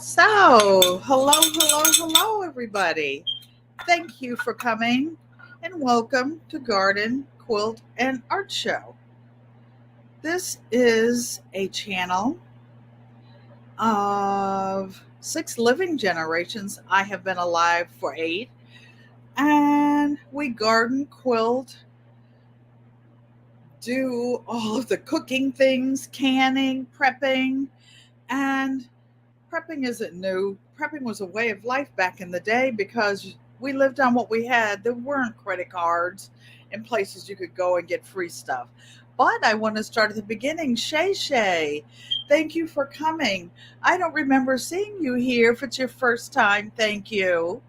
Hello, everybody. Thank you for coming and welcome to Garden, Quilt, and Art Show. This is a channel of 6 living generations. I have been alive for 8, and we garden, quilt, do all of the cooking things, canning, prepping, and prepping isn't new. Prepping was a way of life back in the day because we lived on what we had. There weren't credit cards and places you could go and get free stuff. But I want to start at the beginning. Shay Shay, thank you for coming. I don't remember seeing you here. If it's your first time, thank you.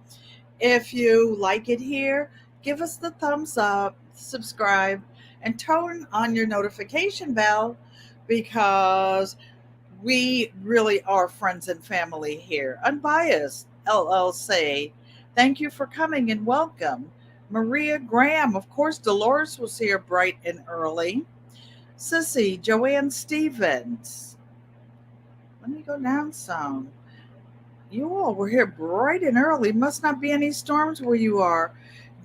If you like it here, give us the thumbs up, subscribe, and turn on your notification bell because we really are friends and family here. Unbiased LLC. Thank you for coming and welcome. Maria Graham. Of course, Dolores was here bright and early. Sissy, Joanne Stevens. Let me go down some. You all were here bright and early. Must not be any storms where you are.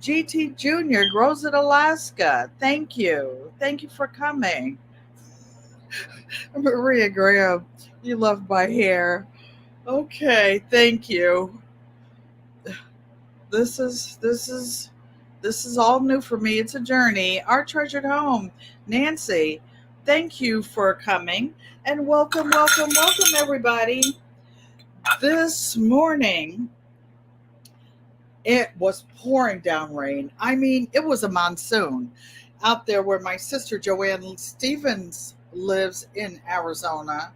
GT Jr., Grows in Alaska. Thank you. Thank you for coming. Maria Graham, you love my hair. Okay, thank you. This is this is this is all new for me. It's a journey. Our treasured home, Nancy. Thank you for coming and welcome everybody. This morning it was pouring down rain. I mean, it was a monsoon out there where my sister Joanne Stevens lives in Arizona.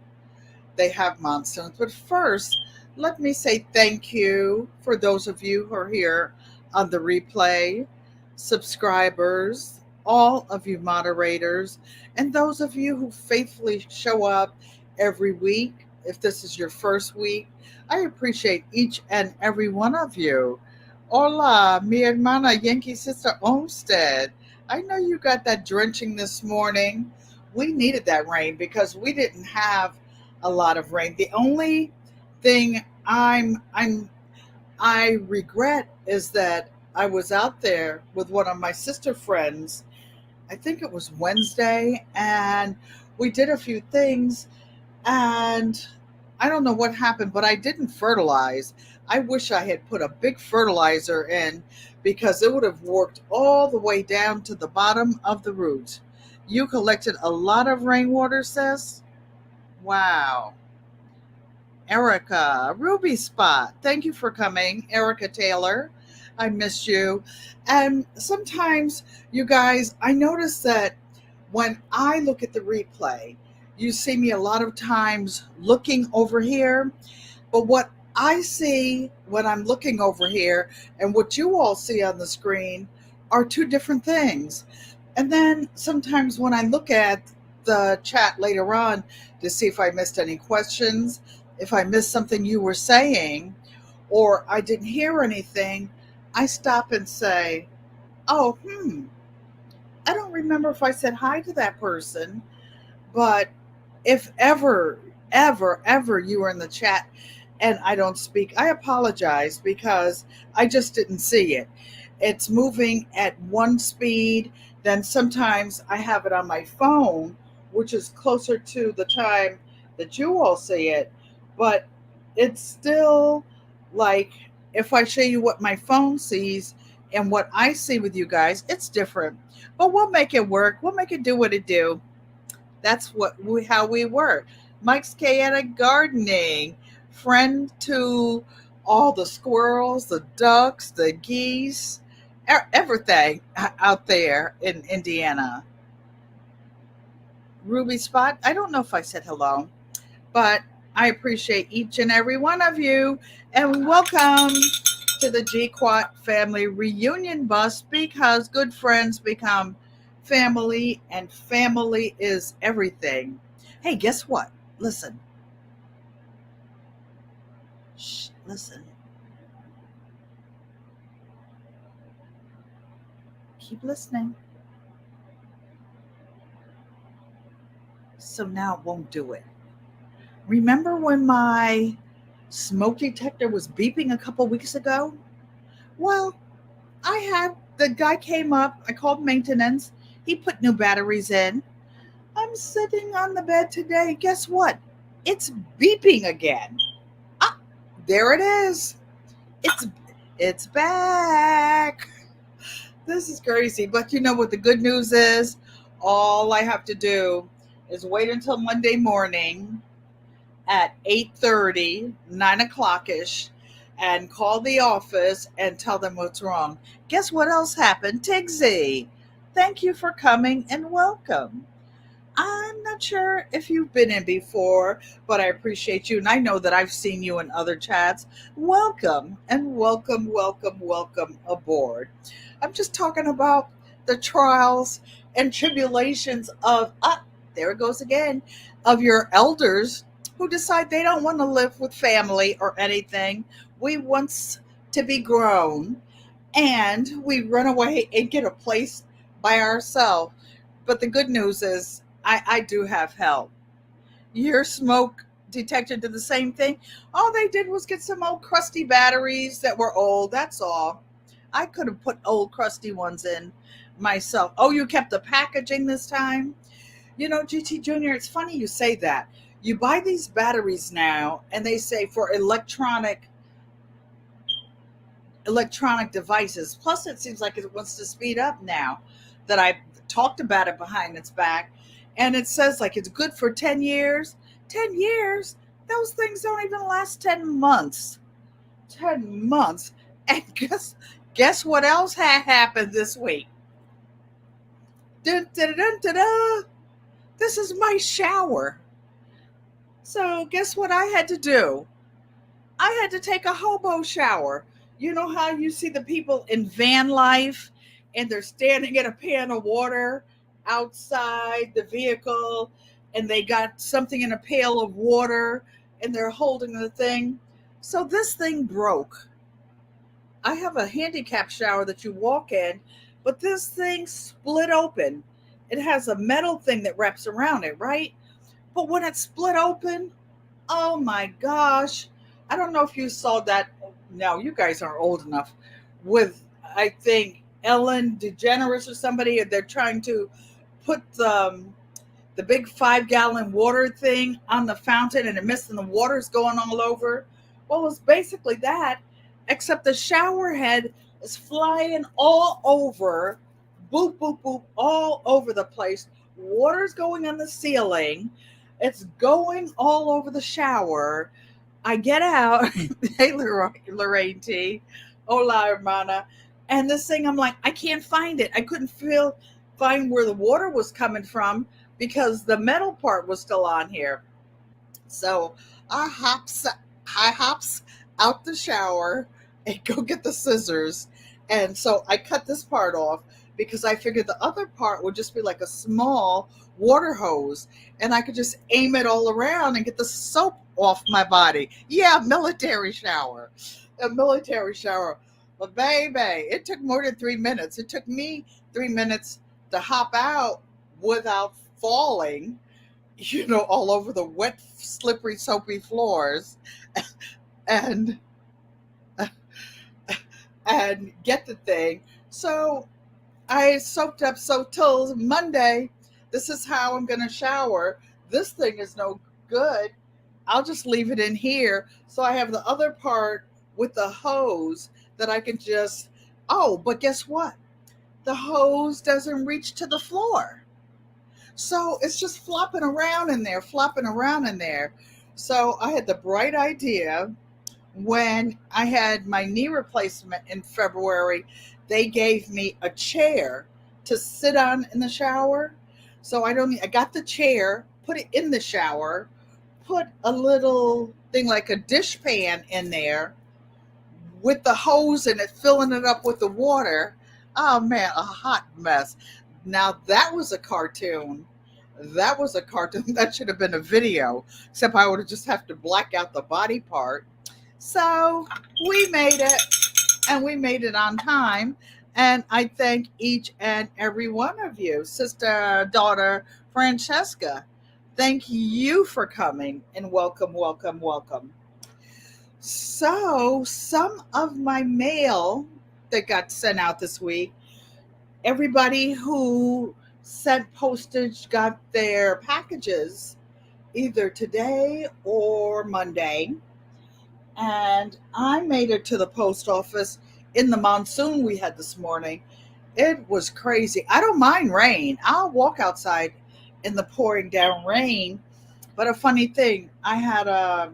They have monsoons. But first, let me say thank you for those of you who are here on the replay, subscribers, all of you moderators, and those of you who faithfully show up every week. If this is your first week, I appreciate each and every one of you. Hola, mi hermana Yankee Sister Olmsted. I know you got that drenching this morning. We needed that rain because we didn't have a lot of rain. The only thing I regret is that I was out there with one of my sister friends. I think it was Wednesday, and we did a few things, and I don't know what happened, but I didn't fertilize. I wish I had put a big fertilizer in because it would have worked all the way down to the bottom of the roots. You collected a lot of rainwater, sis? Wow. Erica, Ruby Spot, thank you for coming. Erica Taylor, I missed you. And sometimes, you guys, I notice that when I look at the replay, you see me a lot of times looking over here. But what I see when I'm looking over here and what you all see on the screen are two different things. And then sometimes when I look at the chat later on to see if I missed any questions, if I missed something you were saying, or I didn't hear anything, I stop and say, oh, I don't remember if I said hi to that person. But if ever you were in the chat and I don't speak, I apologize because I just didn't see it. It's moving at one speed. Then sometimes I have it on my phone, which is closer to the time that you all see it. But it's still like if I show you what my phone sees and what I see with you guys, it's different. But we'll make it work. We'll make it do what it do. That's how we work. Mike's Chaotic Gardening, friend to all the squirrels, the ducks, the geese, everything out there in Indiana. Ruby Spot, I don't know if I said hello, but I appreciate each and every one of you. And welcome to the GQUAT family reunion bus because good friends become family and family is everything. Hey, guess what? Listen. Shh, listen. Keep listening. So now it won't do it. Remember when my smoke detector was beeping a couple weeks ago. Well, I had the guy came up, I called maintenance, he put new batteries in. I'm sitting on the bed today. Guess what? It's beeping again. Ah, there it is. It's it's back. This is crazy. But you know what the good news is? All I have to do is wait until Monday morning at 8:30, 9 o'clock ish, and call the office and tell them what's wrong. Guess what else happened? Tigsy, thank you for coming and welcome. I'm not sure if you've been in before, but I appreciate you. And I know that I've seen you in other chats. Welcome and welcome, welcome, welcome aboard. I'm just talking about the trials and tribulations of, there it goes again, of your elders who decide they don't want to live with family or anything. We want to be grown and we run away and get a place by ourselves. But the good news is, I do have help. Your smoke detector did the same thing. All they did was get some old crusty batteries that were old. That's all. I could have put old crusty ones in myself. Oh, you kept the packaging this time? You know, GT Junior, it's funny you say that. You buy these batteries now and they say for electronic devices. Plus, it seems like it wants to speed up now that I talked about it behind its back. And it says like it's good for 10 years. 10 years? Those things don't even last 10 months. 10 months. And guess what else had happened this week? Dun, dun, dun, dun, dun. This is my shower. So guess what I had to do? I had to take a hobo shower. You know how you see the people in van life and they're standing at a pan of water outside the vehicle and they got something in a pail of water and they're holding the thing. So this thing broke. I have a handicap shower that you walk in, but this thing split open. It has a metal thing that wraps around it, right? But when it split open, oh my gosh. I don't know if you saw that. No, you guys aren't old enough. With, I think, Ellen DeGeneres or somebody, they're trying to put the big 5 gallon water thing on the fountain and it missed and the water's going all over. Well, it's basically that, except the shower head is flying all over, boop, boop, boop, all over the place. Water's going on the ceiling. It's going all over the shower. I get out. Hey, Lorraine T. Hola, hermana. And this thing, I'm like, I can't find it. I couldn't find where the water was coming from because the metal part was still on here. So I hops out the shower and go get the scissors. And so I cut this part off because I figured the other part would just be like a small water hose and I could just aim it all around and get the soap off my body. Yeah, military shower. A military shower. But baby, it took more than 3 minutes. It took me 3 minutes to hop out without falling, all over the wet, slippery, soapy floors and and get the thing. So I soaked up. So till Monday, this is how I'm going to shower. This thing is no good. I'll just leave it in here. So I have the other part with the hose that I can just, oh, but guess what? The hose doesn't reach to the floor. So it's just flopping around in there, flopping around in there. So I had the bright idea when I had my knee replacement in February, they gave me a chair to sit on in the shower. So I got the chair, put it in the shower, put a little thing like a dish pan in there with the hose in it, filling it up with the water. Oh man, a hot mess. Now that was a cartoon. That was a cartoon. That should have been a video, except I would have just have to black out the body part. So we made it, and we made it on time. And I thank each and every one of you, sister, daughter, Francesca. Thank you for coming and welcome, welcome, welcome. So some of my mail that got sent out this week, everybody who sent postage got their packages either today or Monday. And I made it to the post office in the monsoon we had this morning. It was crazy. I don't mind rain. I'll walk outside in the pouring down rain. But a funny thing, I had a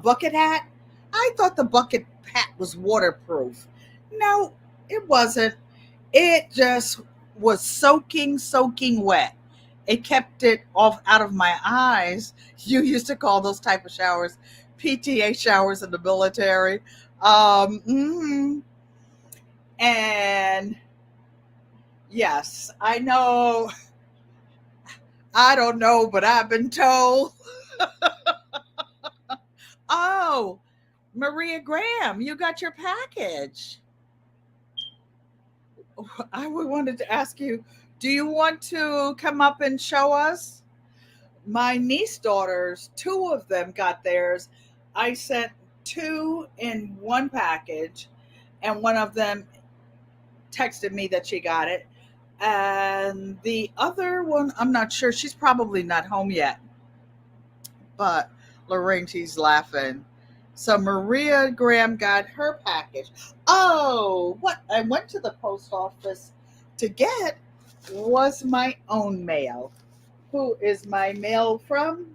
bucket hat. I thought the bucket hat was waterproof. No, it wasn't. It just was soaking wet. It kept it off out of my eyes. You used to call those type of showers PTA showers in the military. And yes, I know. I don't know, but I've been told. Oh, Maria Graham, you got your package. I wanted to ask you, do you want to come up and show us? My niece daughters, two of them got theirs. I sent two in one package, and one of them texted me that she got it. And the other one, I'm not sure. She's probably not home yet. But Lorraine, she's laughing. So Maria Graham got her package. Oh, what I went to the post office to get was my own mail. Who is my mail from?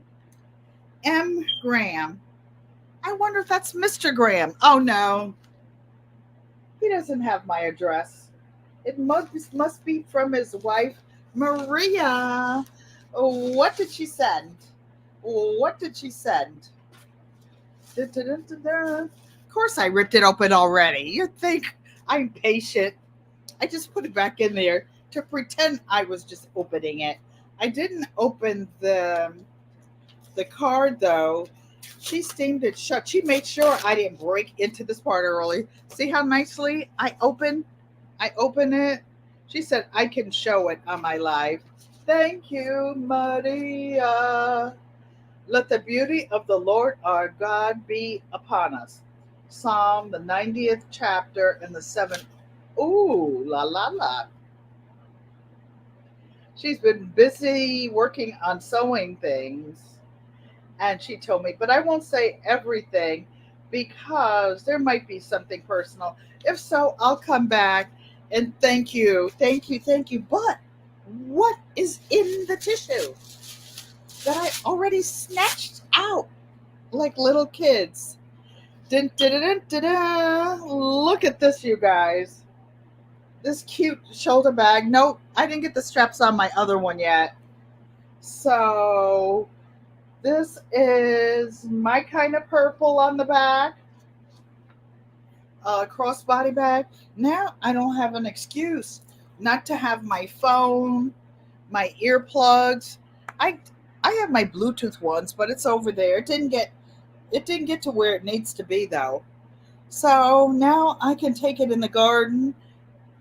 M. Graham. I wonder if that's Mr. Graham. Oh no, he doesn't have my address. It must be from his wife, Maria. What did she send? What did she send? Da, da, da, da, da. Of course, I ripped it open already. You think I'm patient? I just put it back in there to pretend I was just opening it. I didn't open the card though. She steamed it shut. She made sure I didn't break into this part early. See how nicely I open it. She said I can show it on my live. Thank you, Maria. Let the beauty of the Lord our God be upon us. Psalm the 90th chapter and the 7th. Ooh, la la la. She's been busy working on sewing things. And she told me, but I won't say everything because there might be something personal. If so, I'll come back and thank you, thank you, thank you. But what is in the tissue that I already snatched out like little kids? Dun, dun, dun, dun, dun. Look at this, you guys. This cute shoulder bag. Nope, I didn't get the straps on my other one yet. So this is my kind of purple on the back, crossbody bag. Now I don't have an excuse not to have my phone, my earplugs. I I have my Bluetooth ones, but it's over there. It didn't get to where it needs to be though. So now I can take it in the garden.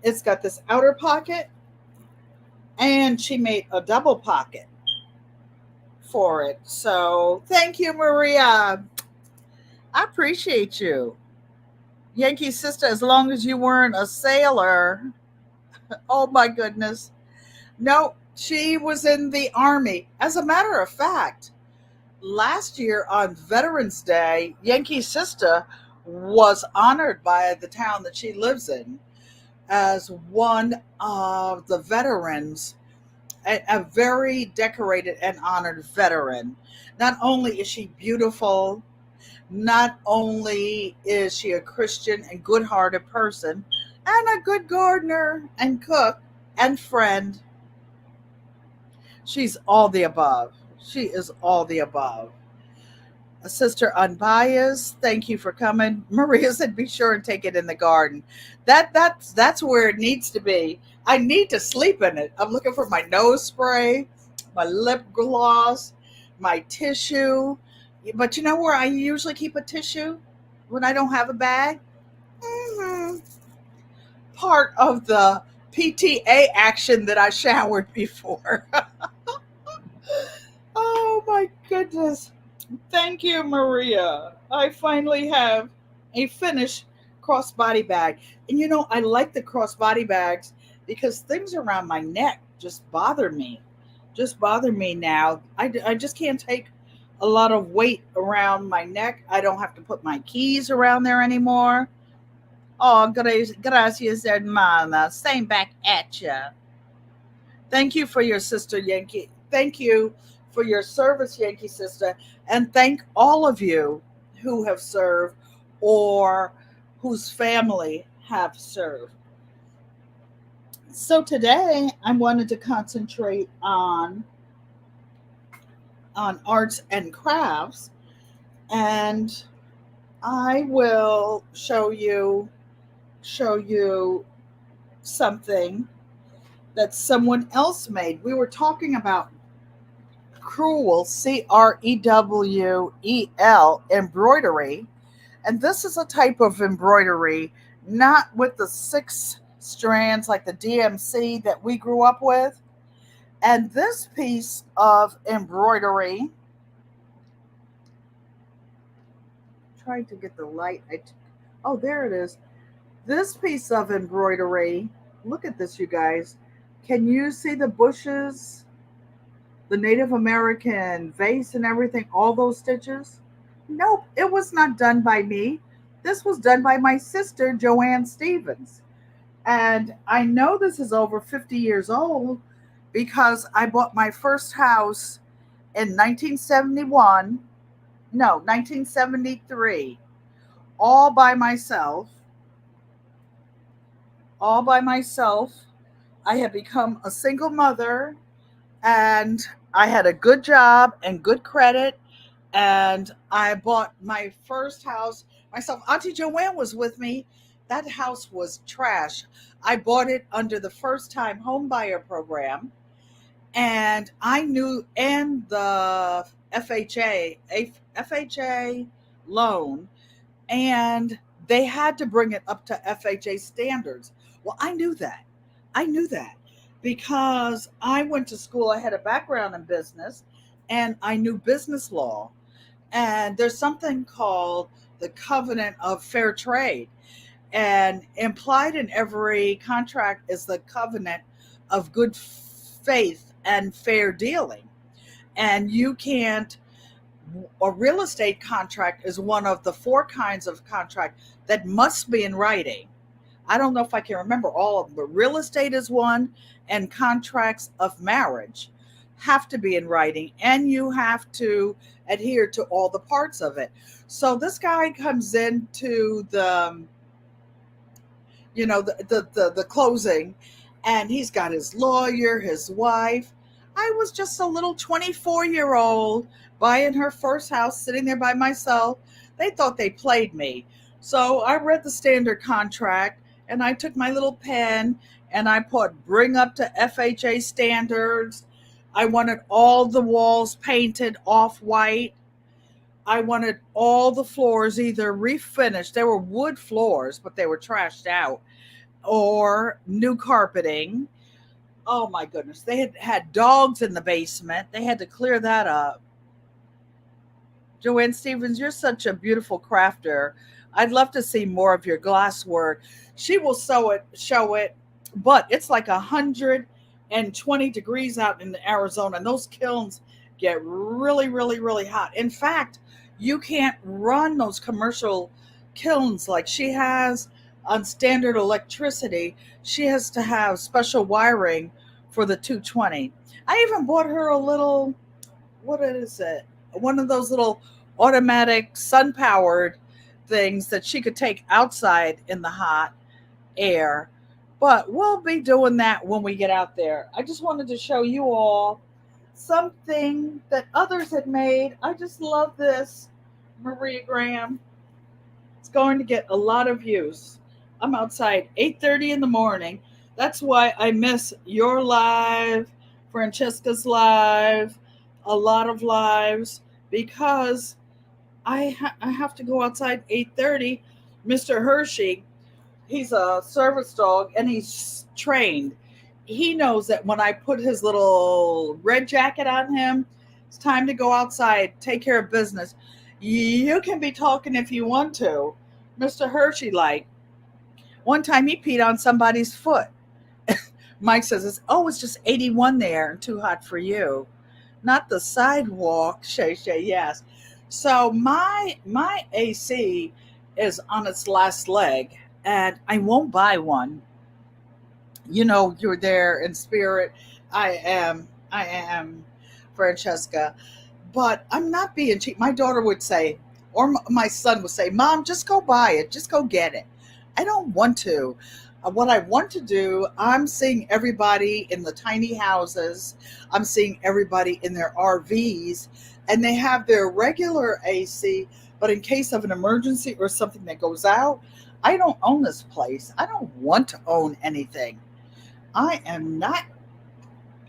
It's got this outer pocket, and she made a double pocket for it. So thank you, Maria. I appreciate you. Yankee sister, as long as you weren't a sailor. Oh my goodness. No, she was in the Army. As a matter of fact, last year on Veterans Day, Yankee sister was honored by the town that she lives in as one of the veterans, a very decorated and honored veteran. Not only is she beautiful, not only is she a Christian and good hearted person, and a good gardener and cook and friend, she's all the above. She is all the above. Sister Unbiased, thank you for coming. Maria said, "Be sure and take it in the garden." That's where it needs to be. I need to sleep in it. I'm looking for my nose spray, my lip gloss, my tissue. But you know where I usually keep a tissue when I don't have a bag? hmm Part of the PTA action that I showered before. Oh my goodness. Thank you, Maria. I finally have a finished crossbody bag. And I like the crossbody bags because things around my neck just bother me. Just bother me now. I just can't take a lot of weight around my neck. I don't have to put my keys around there anymore. Oh, gracias, hermana. Same back at ya. Thank you for your sister, Yankee. Thank you for your service, Yankee sister. And thank all of you who have served or whose family have served. So today I wanted to concentrate on arts and crafts, and I will show you something that someone else made. We were talking about Crewel, Crewel embroidery. And this is a type of embroidery, not with the six strands like the DMC that we grew up with. And this piece of embroidery, trying to get the light. Oh, there it is. This piece of embroidery, look at this, you guys. Can you see the bushes, the Native American vase and everything, all those stitches? Nope, it was not done by me. This was done by my sister, Joanne Stevens. And I know this is over 50 years old because I bought my first house in 1971, no, 1973, all by myself. All by myself. I had become a single mother and I had a good job and good credit, and I bought my first house myself. Auntie Joanne was with me. That house was trash. I bought it under the first time home buyer program, and I knew, and the FHA loan, and they had to bring it up to FHA standards. Well, I knew that. I knew that because I went to school. I had a background in business and I knew business law. And there's something called the covenant of fair trade. And implied in every contract is the covenant of good faith and fair dealing. And you can't, a real estate contract is one of the four kinds of contract that must be in writing. I don't know if I can remember all of them, but real estate is one, and contracts of marriage have to be in writing, and you have to adhere to all the parts of it. So this guy comes into the closing, and he's got his lawyer, his wife. I was just a little 24-year-old buying her first house, sitting there by myself. They thought they played me. So I read the standard contract and I took my little pen and I put bring up to FHA standards. I wanted all the walls painted off white. I wanted all the floors either refinished. They were wood floors, but they were trashed out, or new carpeting. Oh my goodness. They had dogs in the basement. They had to clear that up. Joanne Stevens, you're such a beautiful crafter. I'd love to see more of your glass work. She will show it, but it's like 120 degrees out in Arizona, and those kilns get really, really, really hot. In fact, you can't run those commercial kilns like she has on standard electricity. She has to have special wiring for the 220. I even bought her a little, what is it? One of those little automatic sun powered things that she could take outside in the hot air. But we'll be doing that when we get out there. I just wanted to show you all something that others had made. I just love this, Maria Graham. It's going to get a lot of views. I'm outside 8:30 in the morning. That's why I miss your live, Francesca's live, a lot of lives, because I have to go outside 8:30. Mr. Hershey, he's a service dog and he's trained. He knows that when I put his little red jacket on him, It's time to go outside, take care of business. You can be talking if you want to. Mr. Hershey, like, one time he peed on somebody's foot. Mike says, it's just 81 there and too hot for you. Not the sidewalk, Shay Shay, yes. So my AC is on its last leg, and I won't buy one. You know, you're there in spirit. I am Francesca, but I'm not being cheap. My daughter would say, or my son would say, Mom, just go buy it, just go get it. I don't want to. What I want to do, I'm seeing everybody in the tiny houses, I'm seeing everybody in their RVs, and they have their regular AC, but in case of an emergency or something that goes out, I don't own this place. I don't want to own anything. I am not,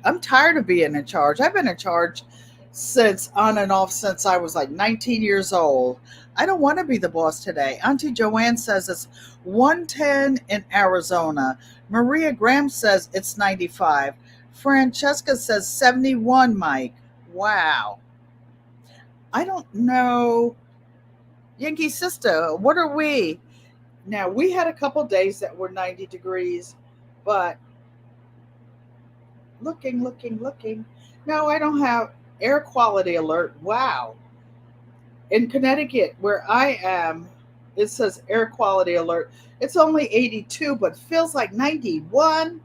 I'm tired of being in charge. I've been in charge since on and off since I was like 19 years old. I don't want to be the boss today. Auntie Joanne says it's 110 in Arizona. Maria Graham says it's 95. Francesca says 71, Mike. Wow. I don't know. Yankee sister, what are we? Now, we had a couple days that were 90 degrees, but looking. No, I don't have air quality alert. Wow. In Connecticut, where I am, it says air quality alert. It's only 82, but feels like 91.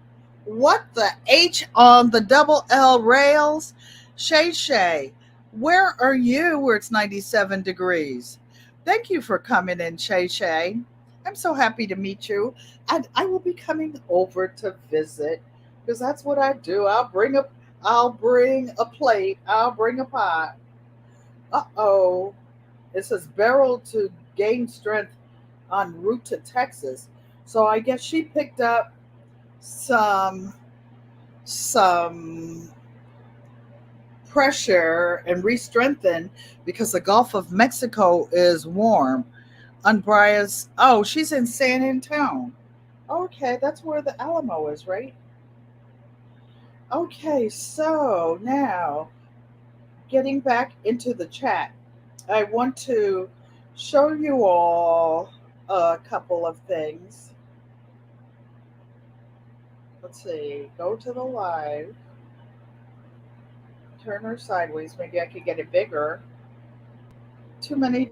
What the H on the double L rails? Shay Shay, where are you where it's 97 degrees? Thank you for coming in, Shay Shay. I'm so happy to meet you. And I will be coming over to visit because that's what I do. I'll bring a plate, I'll bring a pot. Uh-oh. It says barrel to gain strength en route to Texas. So I guess she picked up some pressure and re-strengthened because the Gulf of Mexico is warm. Unbria's, oh, she's in San Antonio. Okay, that's where the Alamo is, right? Okay, so now getting back into the chat, I want to show you all a couple of things. Let's see, go to the live, turn her sideways, maybe I could get it bigger. Too many.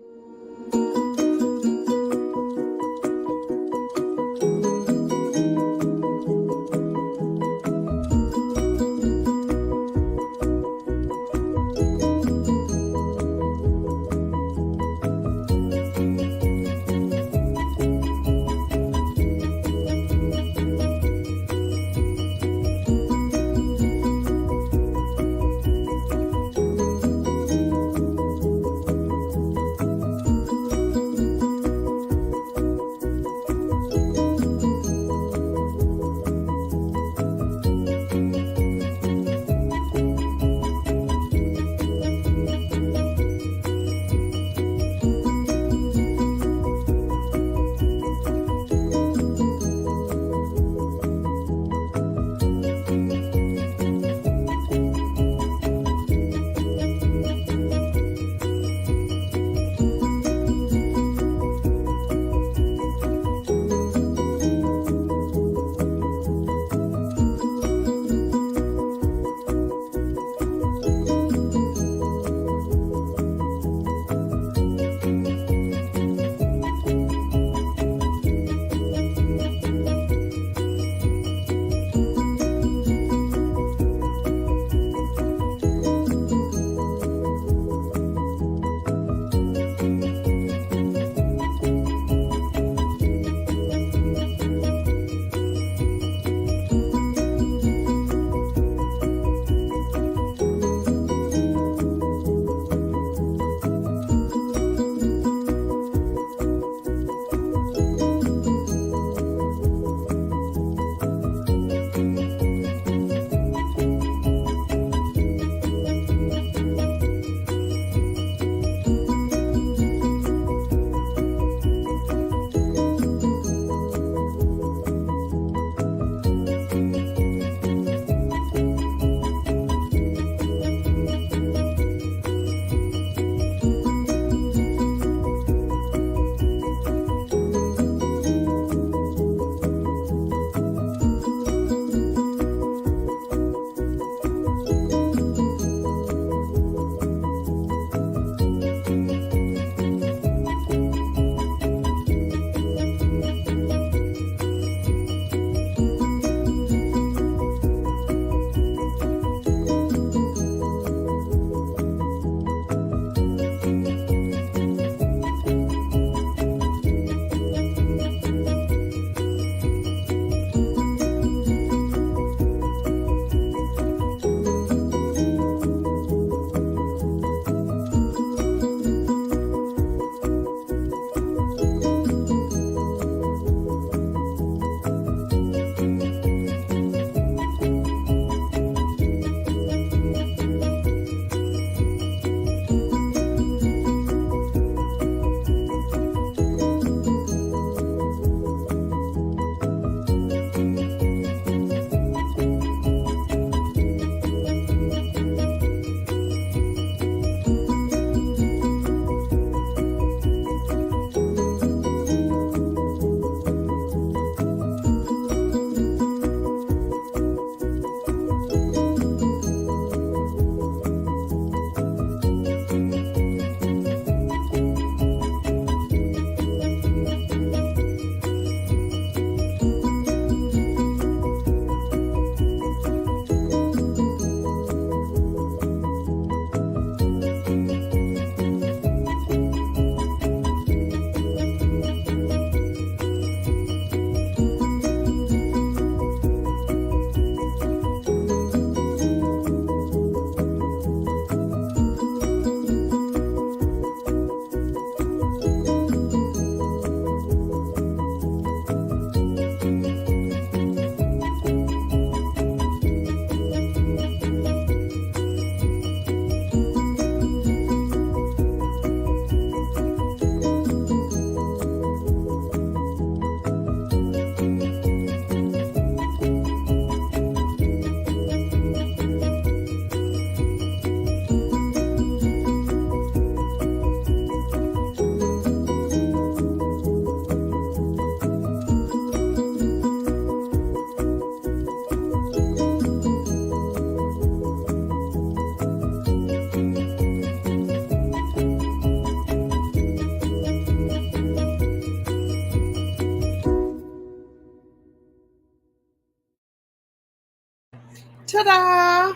Ta-da!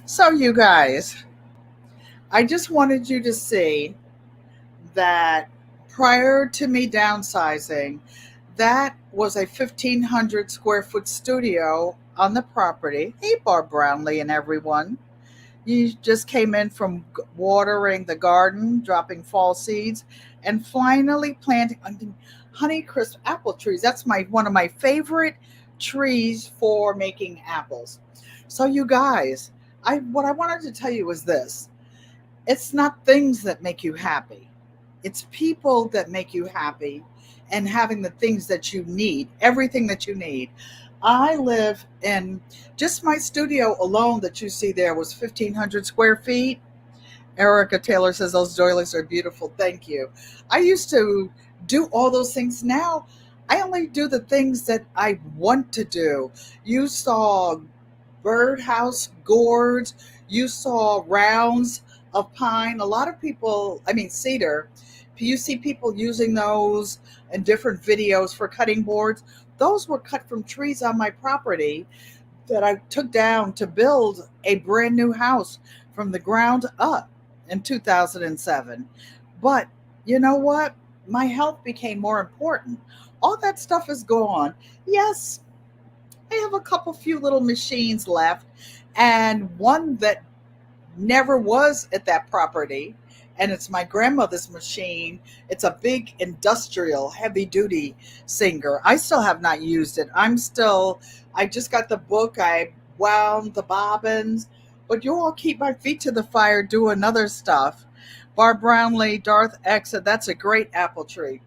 So you guys, I just wanted you to see that prior to me downsizing, that was a 1,500 square foot studio on the property. Hey, Barb Brownlee and everyone. You just came in from watering the garden, dropping fall seeds, and finally planting Honeycrisp apple trees. That's one of my favorite trees for making apples. So you guys, what I wanted to tell you is this. It's not things that make you happy. It's people that make you happy and having the things that you need, everything that you need. I live in just my studio alone that you see there was 1,500 square feet. Erica Taylor says those doilies are beautiful. Thank you. I used to do all those things. Now I only do the things that I want to do. You saw birdhouse gourds, you saw rounds of pine. A lot of people, I mean cedar, you see people using those in different videos for cutting boards. Those were cut from trees on my property that I took down to build a brand new house from the ground up in 2007. But you know what? My health became more important. All that stuff is gone. Yes, I have a few little machines left, and one that never was at that property, and it's my grandmother's machine. It's a big industrial heavy duty singer. I still have not used it. I just got the book. I wound the bobbins, but you all keep my feet to the fire doing other stuff. Barb Brownlee, Darth X said that's a great apple tree.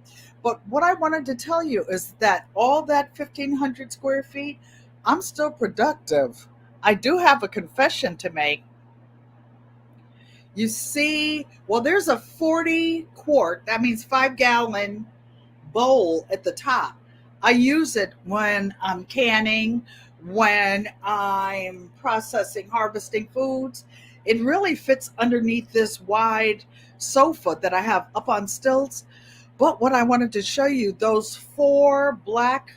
But what I wanted to tell you is that all that 1,500 square feet, I'm still productive. I do have a confession to make. You see, well, there's a 40 quart, that means 5 gallon bowl at the top. I use it when I'm canning, when I'm processing, harvesting foods. It really fits underneath this wide sofa that I have up on stilts. But what I wanted to show you, those 4 black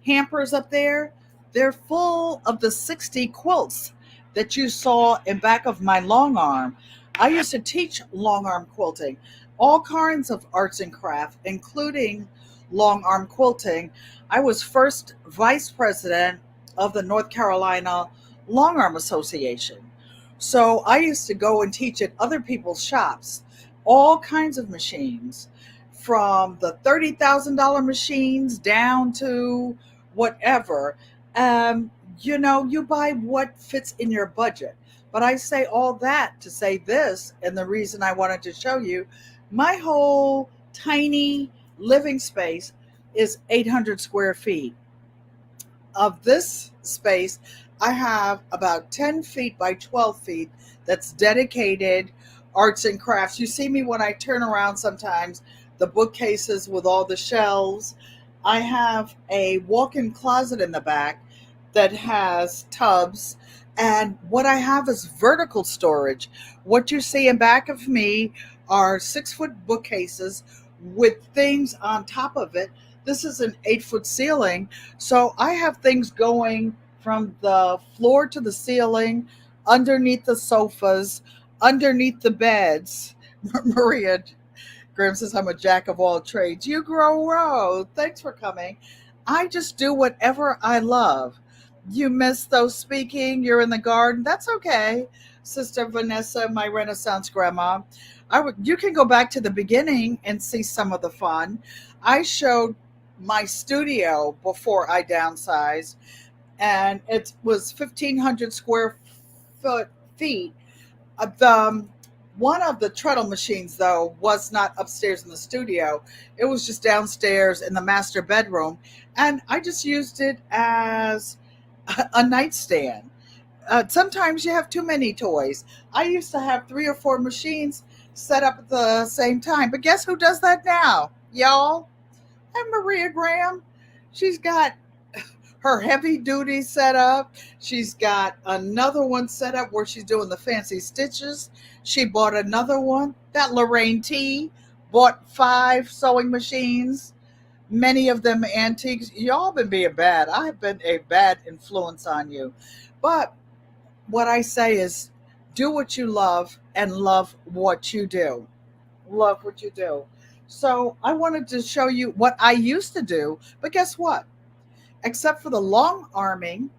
hampers up there, they're full of the 60 quilts that you saw in back of my long arm. I used to teach long arm quilting, all kinds of arts and craft, including long arm quilting. I was first vice president of the North Carolina Long Arm Association. So I used to go and teach at other people's shops, all kinds of machines, from the $30,000 machines down to whatever. You buy what fits in your budget. But I say all that to say this, and the reason I wanted to show you, my whole tiny living space is 800 square feet. Of this space, I have about 10 feet by 12 feet that's dedicated arts and crafts. You see me when I turn around sometimes, the bookcases with all the shelves. I have a walk-in closet in the back that has tubs. And what I have is vertical storage. What you see in back of me are 6-foot bookcases with things on top of it. This is an 8-foot ceiling. So I have things going from the floor to the ceiling, underneath the sofas, underneath the beds. Maria Graham says, I'm a jack of all trades. You grow. Thanks for coming. I just do whatever I love. You missed those speaking. You're in the garden. That's okay. Sister Vanessa, my Renaissance grandma. You can go back to the beginning and see some of the fun. I showed my studio before I downsized, and it was 1,500 square feet. One of the treadle machines, though, was not upstairs in the studio. It was just downstairs in the master bedroom, and I just used it as a nightstand. Sometimes you have too many toys. I used to have 3 or 4 machines set up at the same time, but guess who does that now, y'all? And Maria Graham. She's got her heavy duty set up. She's got another one set up where she's doing the fancy stitches. She bought another one. That Lorraine T bought 5 sewing machines, many of them antiques. Y'all been being bad. I've been a bad influence on you. But what I say is do what you love and love what you do. Love what you do. So I wanted to show you what I used to do, but guess what? Except for the long arming,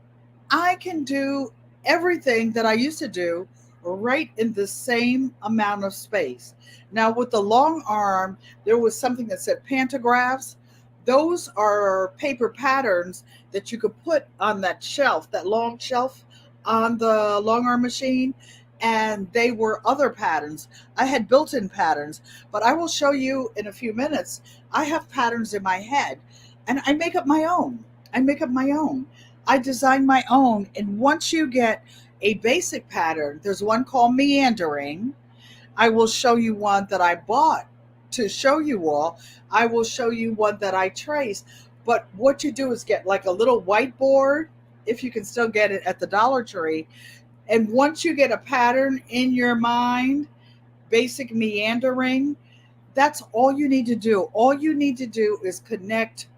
I can do everything that I used to do right in the same amount of space. Now, with the long arm, there was something that said pantographs. Those are paper patterns that you could put on that shelf, that long shelf on the long arm machine. And they were other patterns. I had built in patterns, but I will show you in a few minutes. I have patterns in my head and I make up my own. I make up my own. I design my own. And once you get a basic pattern, there's one called meandering. I will show you one that I bought to show you all. I will show you one that I trace. But what you do is get like a little whiteboard, if you can still get it at the Dollar Tree. And once you get a pattern in your mind, basic meandering, that's all you need to do. All you need to do is connect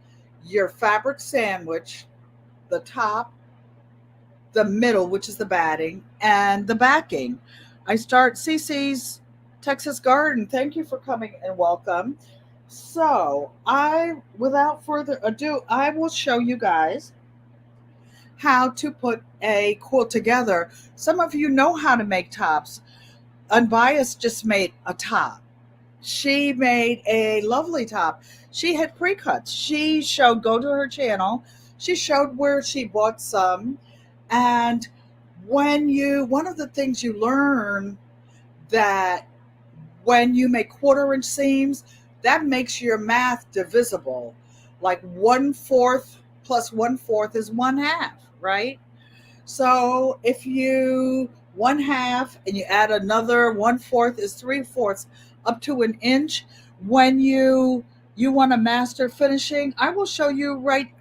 your fabric sandwich, the top, the middle, which is the batting, and the backing. I start CC's Texas Garden. Thank you for coming and welcome. So without further ado, I will show you guys how to put a quilt together. Some of you know how to make tops. Unbiased just made a top. She made a lovely top. She had pre-cuts. She showed, go to her channel. She showed where she bought some. And one of the things you learn that when you make 1/4 inch seams, that makes your math divisible. Like 1/4 plus 1/4 is 1/2, right? So if you 1/2 and you add another 1/4 is 3/4 up to an inch. When you want to master finishing, I will show you right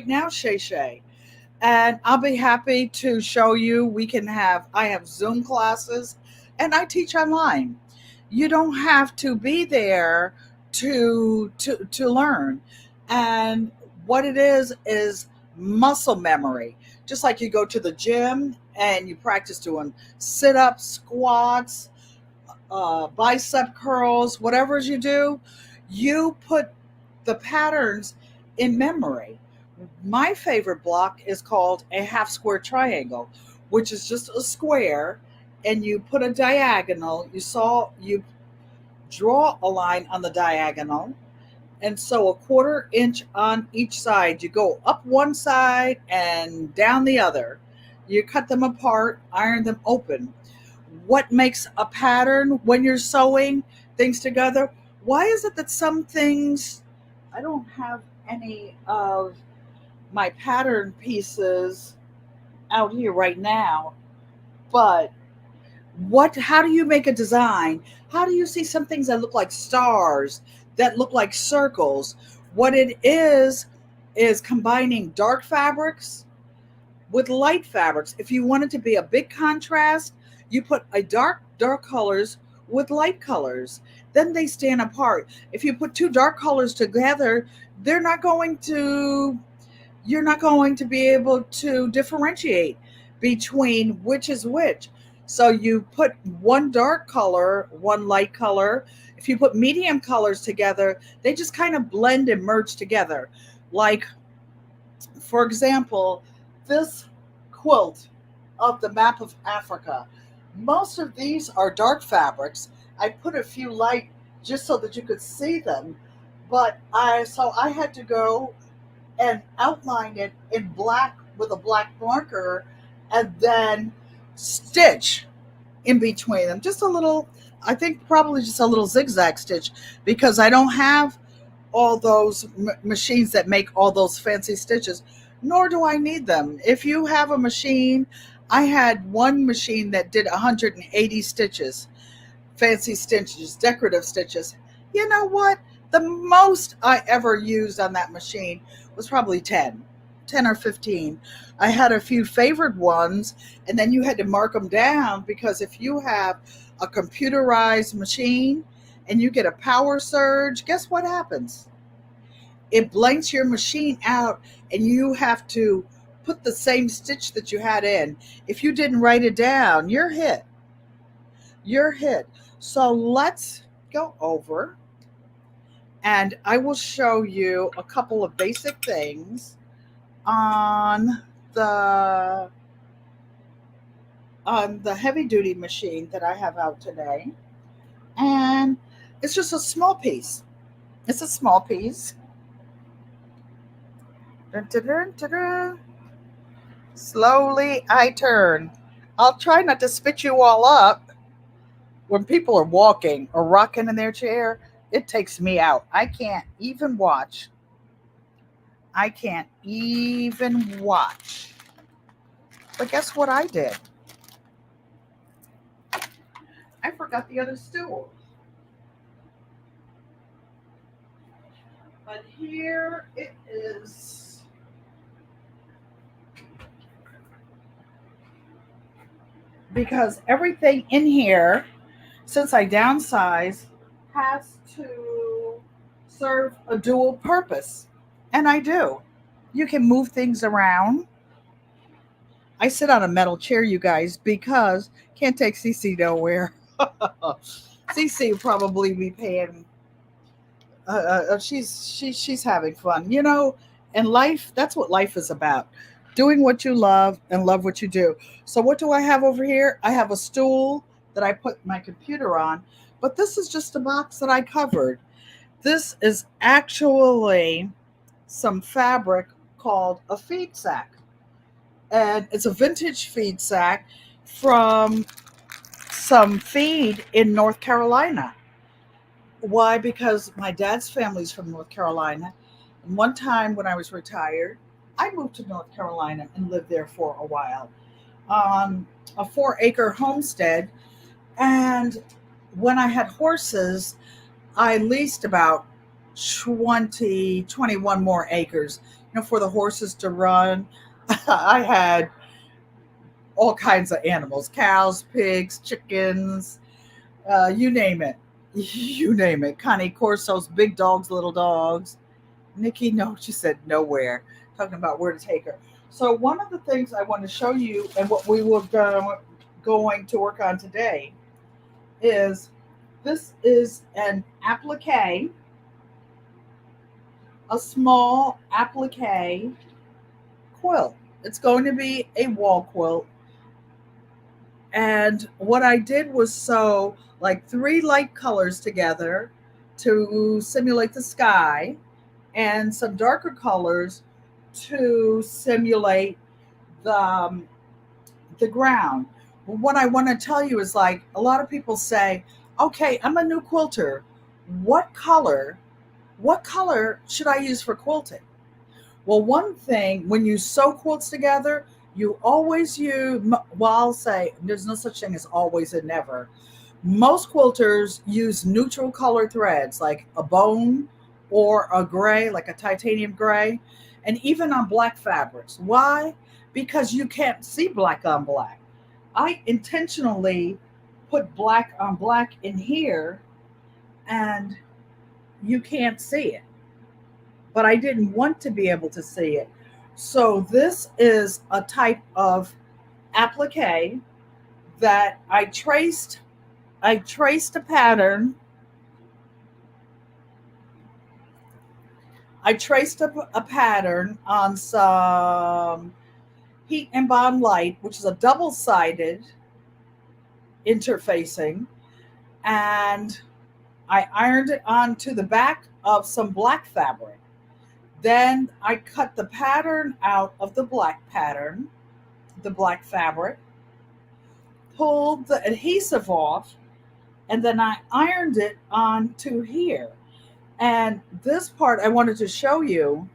now, Shay. And I'll be happy to show you. I have Zoom classes and I teach online. You don't have to be there to learn. And what it is muscle memory. Just like you go to the gym and you practice doing sit-ups, squats, bicep curls, whatever you do, you put the patterns in memory. My favorite block is called a half square triangle, which is just a square, and you put a diagonal. You draw a line on the diagonal, and so 1/4 inch on each side. You go up one side and down the other. You cut them apart, iron them open. What makes a pattern when you're sewing things together? Why is it that some things, I don't have any of my pattern pieces out here right now, but how do you make a design? How do you see some things that look like stars, that look like circles? What it is combining dark fabrics with light fabrics. If you want it to be a big contrast, you put a dark colors with light colors. Then they stand apart. If you put two dark colors together, you're not going to be able to differentiate between which is which. So you put one dark color, one light color. If you put medium colors together, they just kind of blend and merge together. Like, for example, this quilt of the map of Africa. Most of these are dark fabrics. I put a few light just so that you could see them, but I had to go and outline it in black with a black marker and then stitch in between them. Just a little, I think probably just a little zigzag stitch, because I don't have all those machines that make all those fancy stitches, nor do I need them. If you have a machine, I had one machine that did 180 stitches, fancy stitches, decorative stitches. You know what? The most I ever used on that machine was probably 10 or 15. I had a few favorite ones, and then you had to mark them down, because if you have a computerized machine and you get a power surge, guess what happens? It blanks your machine out, and you have to put the same stitch that you had in. If you didn't write it down, you're hit. You're hit. So let's go over and I will show you a couple of basic things on the heavy duty machine that I have out today. And it's just a small piece. It's a small piece. Dun, dun, dun, dun, dun. Slowly I turn. I'll try not to spit you all up. When people are walking or rocking in their chair, it takes me out. I can't even watch. I can't even watch. But guess what I did? I forgot the other stool. But here it is. Because everything in here, since I downsize, has to serve a dual purpose. And I do. You can move things around. I sit on a metal chair, you guys, because can't take Cece nowhere. Cece will probably be paying. She's having fun, you know. And life, that's what life is about: doing what you love and love what you do. So what do I have over here? I have a stool that I put my computer on, but this is just a box that I covered. This is actually some fabric called a feed sack, and it's a vintage feed sack from some feed in North Carolina. Why? Because my dad's family's from North Carolina. And one time when I was retired, I moved to North Carolina and lived there for a while on a 4-acre homestead. And when I had horses, I leased about 21 more acres, for the horses to run. I had all kinds of animals: cows, pigs, chickens, you name it. You name it. Connie Corso's big dogs, little dogs. Nikki, no, she said nowhere. Talking about where to take her. So one of the things I want to show you and what we were going to work on today is this is an applique, a small applique quilt. It's going to be a wall quilt. And what I did was sew like 3 light colors together to simulate the sky and some darker colors to simulate the ground. What I want to tell you is, like, a lot of people say, okay, I'm a new quilter. What color should I use for quilting? Well, one thing, when you sew quilts together, you always use, well, I'll say there's no such thing as always and never. Most quilters use neutral color threads, like a bone or a gray, like a titanium gray, and even on black fabrics. Why? Because you can't see black on black. I intentionally put black on black in here, and you can't see it. But I didn't want to be able to see it. So this is a type of applique that I traced a pattern. I traced a pattern on some heat and bond light, which is a double-sided interfacing, and I ironed it onto the back of some black fabric. Then I cut the pattern out of the black fabric, pulled the adhesive off, and then I ironed it onto here. And this part I wanted to show you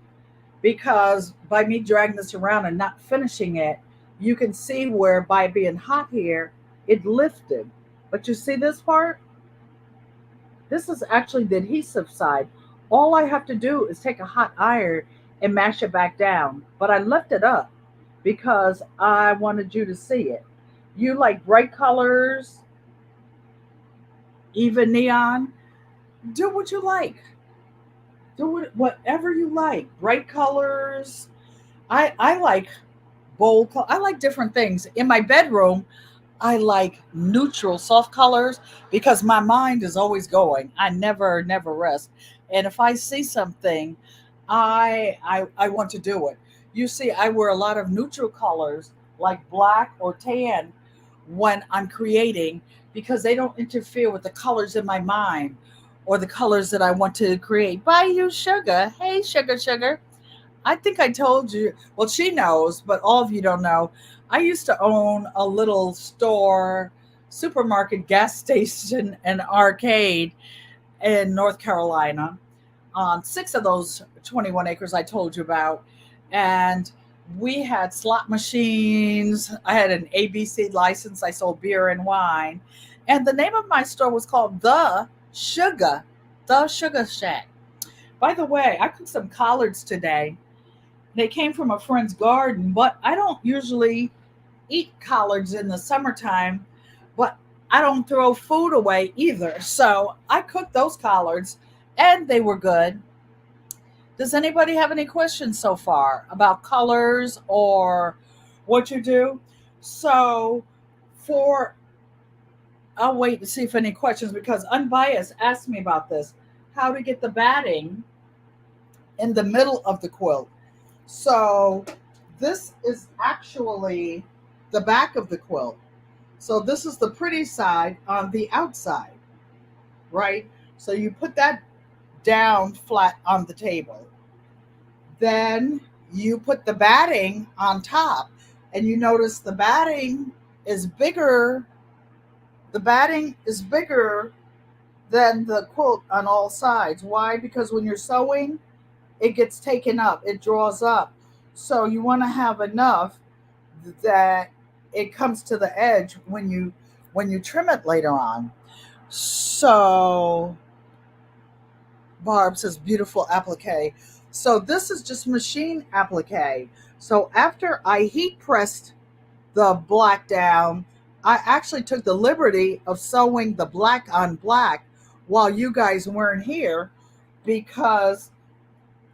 because by me dragging this around and not finishing it, you can see where by being hot here, it lifted. But you see this part? This is actually the adhesive side. All I have to do is take a hot iron and mash it back down. But I left it up because I wanted you to see it. You like bright colors, even neon, do what you like. Do it whatever you like. Bright colors. I like bold color. I like different things. In my bedroom, I like neutral, soft colors because my mind is always going. I never rest. And if I see something, I want to do it. You see, I wear a lot of neutral colors like black or tan when I'm creating because they don't interfere with the colors in my mind or the colors that I want to create. Bye, you sugar. Hey, sugar. I think I told you. Well, she knows, but all of you don't know. I used to own a little store, supermarket, gas station, and arcade in North Carolina on 6 of those 21 acres I told you about. And we had slot machines. I had an ABC license. I sold beer and wine. And the name of my store was called The Sugar Shack. By the way, I cooked some collards today. They came from a friend's garden, but I don't usually eat collards in the summertime, but I don't throw food away either. So I cooked those collards and they were good. Does anybody have any questions so far about colors or what you do? So for I'll wait to see if any questions because Unbiased asked me about this. How to get the batting in the middle of the quilt. So this is actually the back of the quilt. So this is the pretty side on the outside, right? So you put that down flat on the table. Then you put the batting on top and you notice the batting is bigger. The batting is bigger than the quilt on all sides. Why? Because when you're sewing, it gets taken up, it draws up. So you want to have enough that it comes to the edge when you trim it later on. So Barb says beautiful applique. So this is just machine applique. So after I heat pressed the black down, I actually took the liberty of sewing the black on black while you guys weren't here because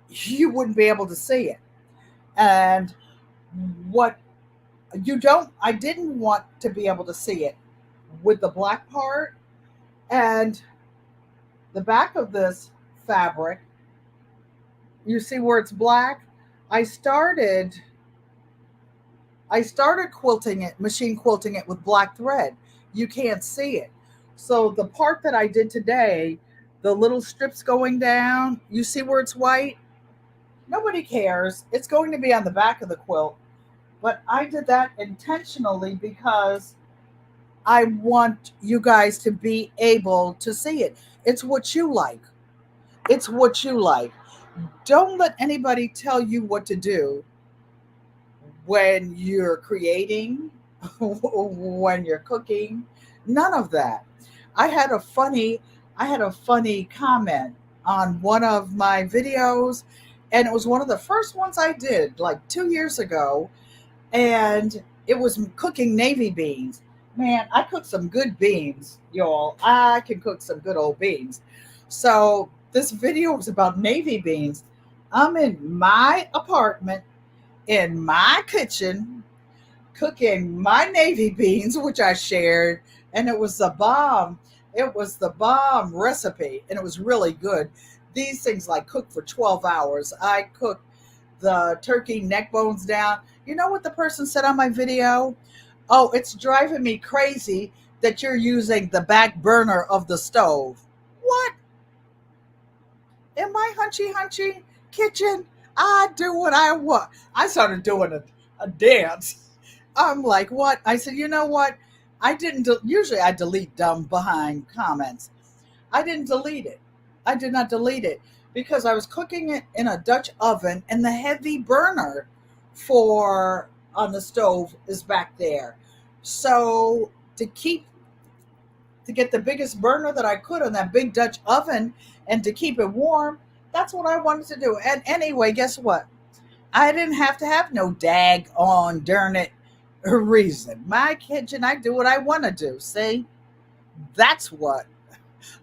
you wouldn't be able to see it. And what you don't, I didn't want to be able to see it with the black part and the back of this fabric. You see where it's black? I started I started quilting it, machine quilting it with black thread. You can't see it. So the part that I did today, the little strips going down, you see where it's white? Nobody cares. It's going to be on the back of the quilt. But I did that intentionally because I want you guys to be able to see it. It's what you like. It's what you like. Don't let anybody tell you what to do when you're creating, when you're cooking. None of that. I had a funny I had a funny comment on one of my videos and it was one of the first ones I did like 2 years ago and it was cooking navy beans. Man, I cook some good beans, y'all. I can cook some good old beans. So this video was about navy beans. I'm in my apartment, in my kitchen, cooking my navy beans, which I shared, and it was the bomb. It was the bomb recipe, and it was really good. These things like cook for 12 hours. I cooked the turkey neck bones down. You know what the person said on my video? Oh, it's driving me crazy that you're using the back burner of the stove. What? In my hunchy kitchen, I do what I want. I started doing a dance. I'm like, what? I said, you know what? I didn't, usually I delete dumb behind comments. I didn't delete it. I did not delete it because I was cooking it in a Dutch oven and the heavy burner for on the stove is back there. So to get the biggest burner that I could on that big Dutch oven and to keep it warm, that's what I wanted to do. And anyway, guess what? I didn't have to have no dag on darn it reason. My kitchen, I do what I want to do. See? That's what.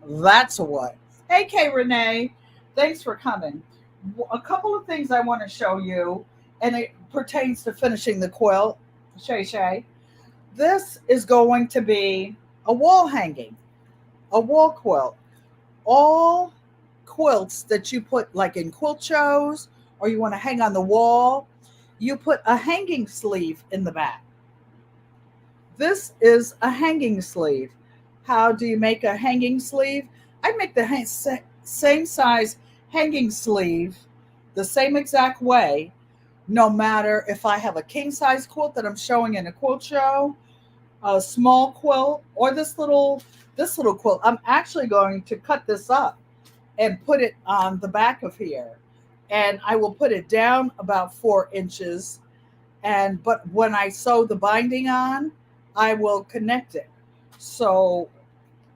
That's what. Hey, Kay Renee. Thanks for coming. A couple of things I want to show you and it pertains to finishing the quilt. Shay Shay. This is going to be a wall hanging, a wall quilt. All quilts that you put like in quilt shows or you want to hang on the wall, you put a hanging sleeve in the back. This is a hanging sleeve. How do you make a hanging sleeve? I make the same size hanging sleeve the same exact way, no matter if I have a king size quilt that I'm showing in a quilt show, a small quilt, or this little quilt. I'm actually going to cut this up and put it on the back of here. And I will put it down about 4 inches. And but when I sew the binding on, I will connect it. So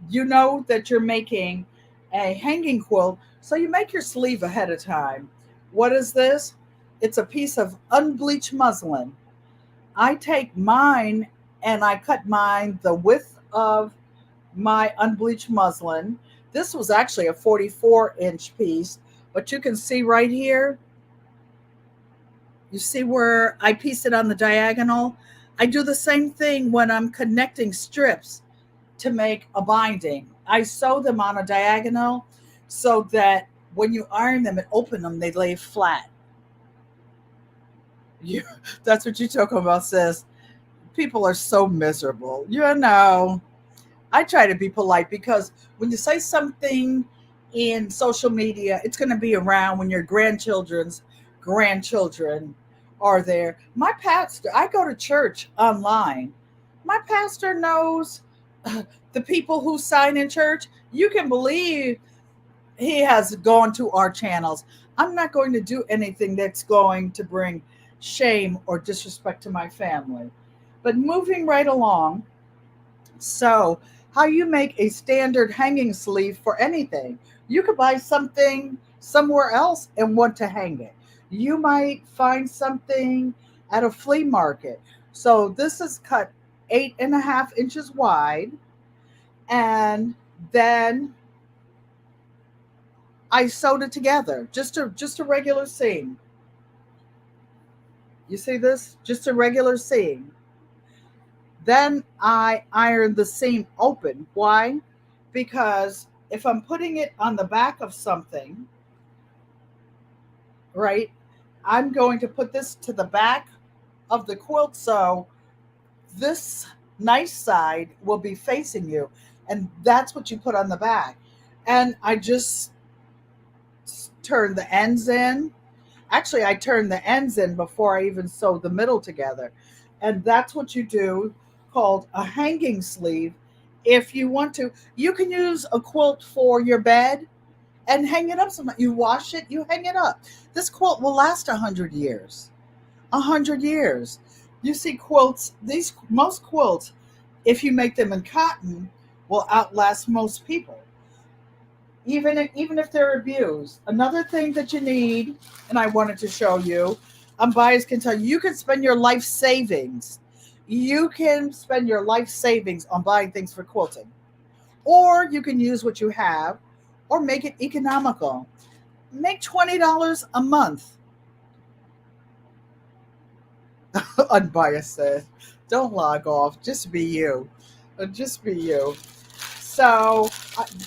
you know that you're making a hanging quilt. So you make your sleeve ahead of time. What is this? It's a piece of unbleached muslin. I take mine and I cut mine the width of my unbleached muslin. This was actually a 44-inch piece, but you can see right here, you see where I pieced it on the diagonal? I do the same thing when I'm connecting strips to make a binding. I sew them on a diagonal so that when you iron them and open them, they lay flat. You, that's what you're talking about, sis. People are so miserable. I try to be polite because when you say something in social media, it's going to be around when your grandchildren's grandchildren are there. My pastor, I go to church online. My pastor knows the people who sign in church. You can believe he has gone to our channels. I'm not going to do anything that's going to bring shame or disrespect to my family. But moving right along, so, how you make a standard hanging sleeve for anything? You could buy something somewhere else and want to hang it. You might find something at a flea market. So, this is cut 8.5 inches wide, and then I sewed it together, just a regular seam. You see this? Just a regular seam. Then I iron the seam open. Why? Because if I'm putting it on the back of something, right, I'm going to put this to the back of the quilt. So this nice side will be facing you. And that's what you put on the back. And I just turn the ends in. Actually, I turn the ends in before I even sew the middle together. And that's what you do, called a hanging sleeve. If you want to, you can use a quilt for your bed and hang it up. Sometimes you wash it, you hang it up. This quilt will last 100 years. 100 years. You see quilts, these most quilts, if you make them in cotton, will outlast most people. Even if they're abused. Another thing that you need, and I wanted to show you, unbiased can tell you, you can spend your life savings. You can spend your life savings on buying things for quilting. Or you can use what you have or make it economical. Make $20 a month. Unbiased said, don't log off. Just be you. Just be you. So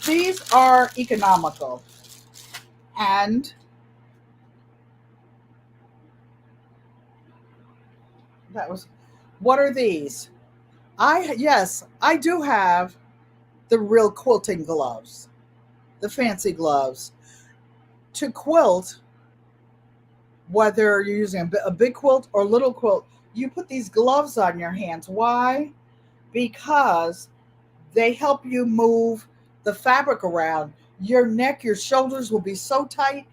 these are economical. And that was, what are these? Yes, I do have the real quilting gloves, the fancy gloves. To quilt, whether you're using a big quilt or little quilt, you put these gloves on your hands. Why? Because they help you move the fabric around. Your neck, your shoulders will be so tight.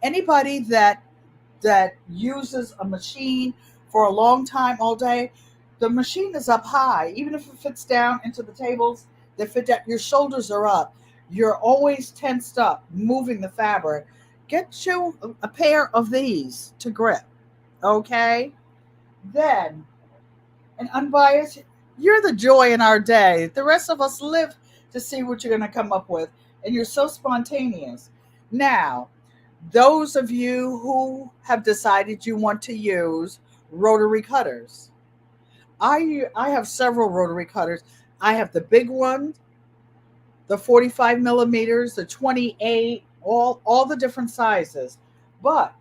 Anybody that uses a machine for a long time all day, the machine is up high. Even if it fits down into the tables, they fit down. Your shoulders are up. You're always tensed up, moving the fabric. Get you a pair of these to grip. Okay? Then, an unbiased, you're the joy in our day. The rest of us live to see what you're going to come up with. And you're so spontaneous. Now, those of you who have decided you want to use rotary cutters. I have several rotary cutters. I have the big one, the 45 millimeters, the 28, all the different sizes. But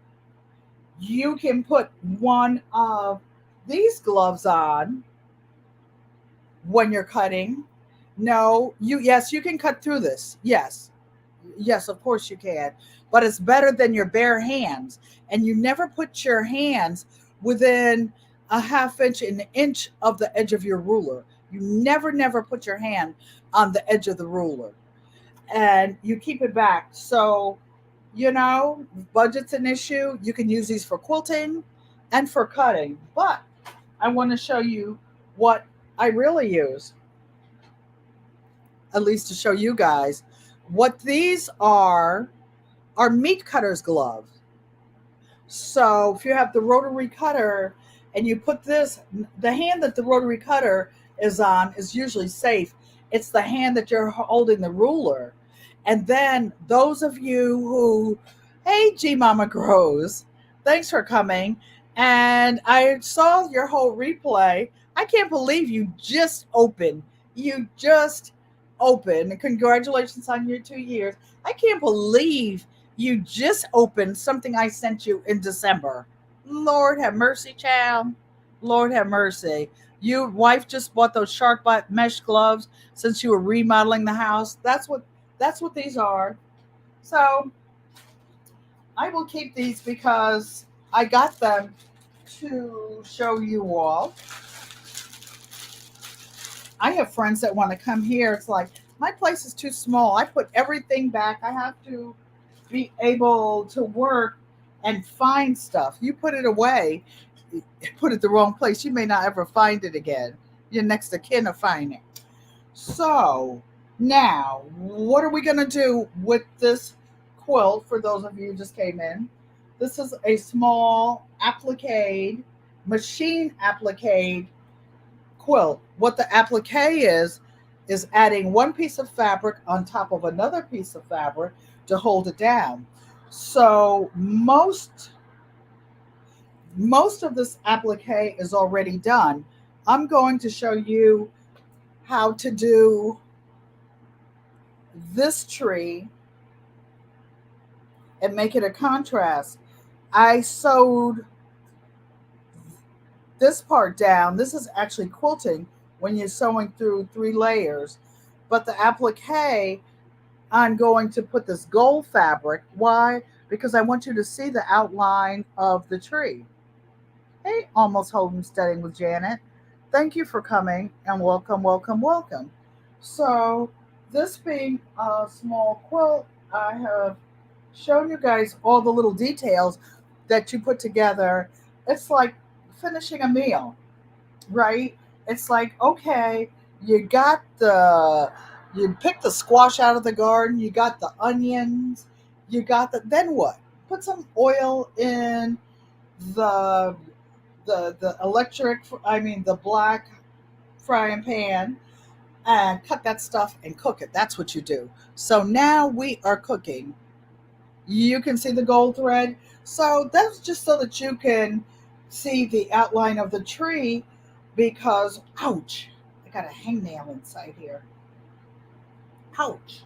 you can put one of these gloves on when you're cutting. No, yes, you can cut through this. Yes. Yes, of course you can. But it's better than your bare hands. And you never put your hands within a half inch, an inch of the edge of your ruler. You never put your hand on the edge of the ruler. And you keep it back. So, budget's an issue. You can use these for quilting and for cutting. But I want to show you what I really use, at least to show you guys. What these are meat cutter's gloves. So if you have the rotary cutter and you put this, the hand that the rotary cutter is on is usually safe. It's the hand that you're holding the ruler. And then those of you who, hey, G Mama Grows, thanks for coming. And I saw your whole replay. I can't believe you just opened. You just opened. Congratulations on your 2 years. I can't believe you just opened something I sent you in December. Lord have mercy, child. Lord have mercy. Your wife just bought those shark bite mesh gloves since you were remodeling the house. That's what these are. So I will keep these because I got them to show you all. I have friends that want to come here. It's like my place is too small. I put everything back. I have to be able to work and find stuff. You put it away, put it the wrong place, you may not ever find it again. Your next of kin will find it. So now, what are we going to do with this quilt for those of you who just came in? This is a small appliqué, machine appliqué quilt. What the appliqué is adding one piece of fabric on top of another piece of fabric to hold it down. So most of this applique is already done. I'm going to show you how to do this tree and make it a contrast. I sewed this part down. This is actually quilting when you're sewing through 3 layers. But the applique, I'm going to put this gold fabric. Why? Because I want you to see the outline of the tree. Hey, almost homesteading with Janet. Thank you for coming and welcome, welcome, welcome. So this being a small quilt, I have shown you guys all the little details that you put together. It's like finishing a meal, right? It's like, okay, you pick the squash out of the garden, you got the onions, then what? Put some oil in the the black frying pan and cut that stuff and cook it. That's what you do. So now we are cooking. You can see the gold thread. So that's just so that you can see the outline of the tree because, ouch, I got a hangnail inside here. Ouch.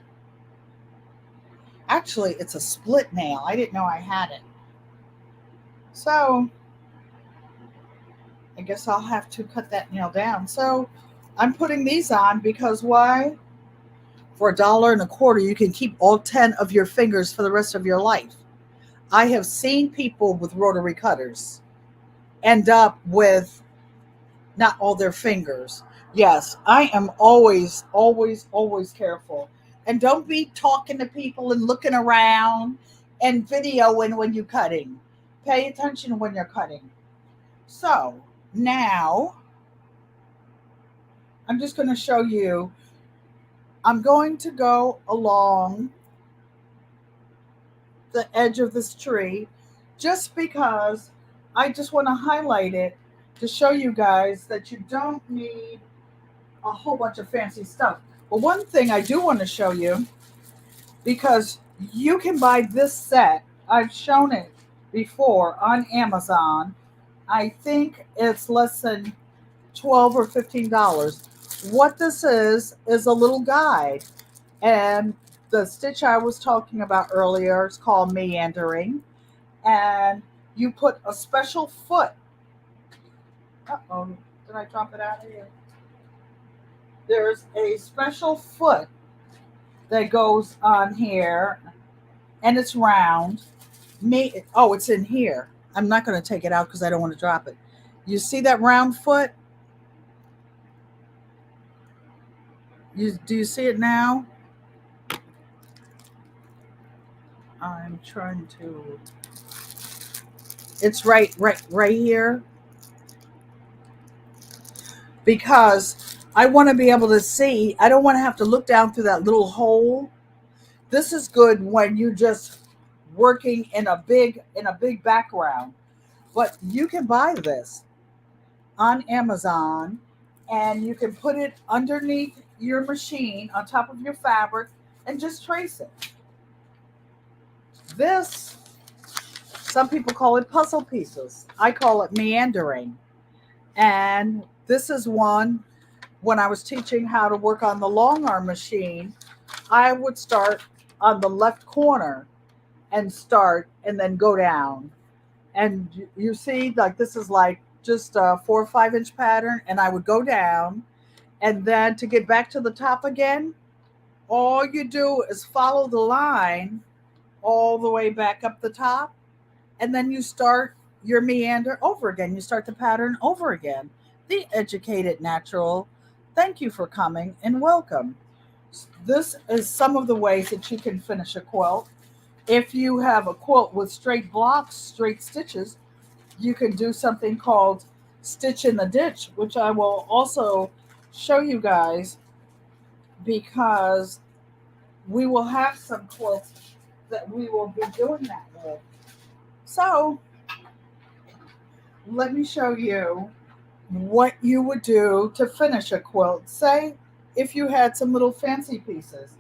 Actually, it's a split nail. I didn't know I had it. So I guess I'll have to cut that nail down. So I'm putting these on because why? For $1.25, you can keep all 10 of your fingers for the rest of your life. I have seen people with rotary cutters end up with not all their fingers. Yes, I am always careful. And don't be talking to people and looking around and videoing when you're cutting. Pay attention when you're cutting. So now I'm just going to show you. I'm going to go along the edge of this tree just because I just want to highlight it to show you guys that you don't need a whole bunch of fancy stuff. But one thing I do want to show you, because you can buy this set I've shown it before on Amazon. I think it's less than $12 or $15. What this is a little guide. And the stitch I was talking about earlier is called meandering. And you put a special foot. Uh-oh, did I drop it out of here? There's a special foot that goes on here, and it's round. Oh, it's in here. I'm not going to take it out because I don't want to drop it. You see that round foot? Do you see it now? I'm trying to. It's right here, because I want to be able to see. I don't want to have to look down through that little hole. This is good when you're just working in a big background. But you can buy this on Amazon, and you can put it underneath your machine on top of your fabric and just trace it. This, some people call it puzzle pieces. I call it meandering. And this is one, when I was teaching how to work on the long arm machine, I would start on the left corner and start and then go down. And you see, like, this is like just a 4 or 5 inch pattern, and I would go down, and then to get back to the top again, all you do is follow the line all the way back up the top, and then you start your meander over again. You start the pattern over again. The Educated Natural, thank you for coming and welcome. This is some of the ways that you can finish a quilt. If you have a quilt with straight blocks, straight stitches, you can do something called stitch in the ditch, which I will also show you guys, because we will have some quilts that we will be doing that with. So let me show you what you would do to finish a quilt. Say if you had some little fancy pieces.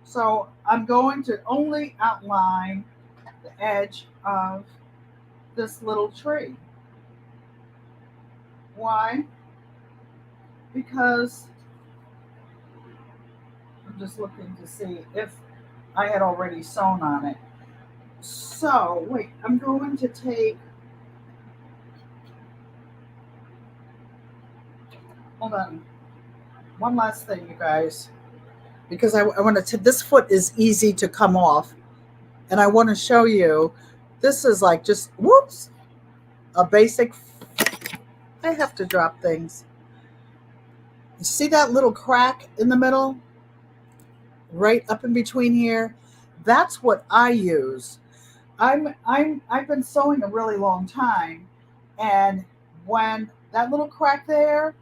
So I'm going to only outline the edge of this little tree. Why? Because I'm just looking to see if I had already sewn on it. So wait, I'm going to take, hold on, one last thing, you guys, because I want to, this foot is easy to come off, and I want to show you, this is like just, whoops, a basic, I have to drop things. You see that little crack in the middle? Right up in between here? That's what I use. I've been sewing a really long time, and when that little crack there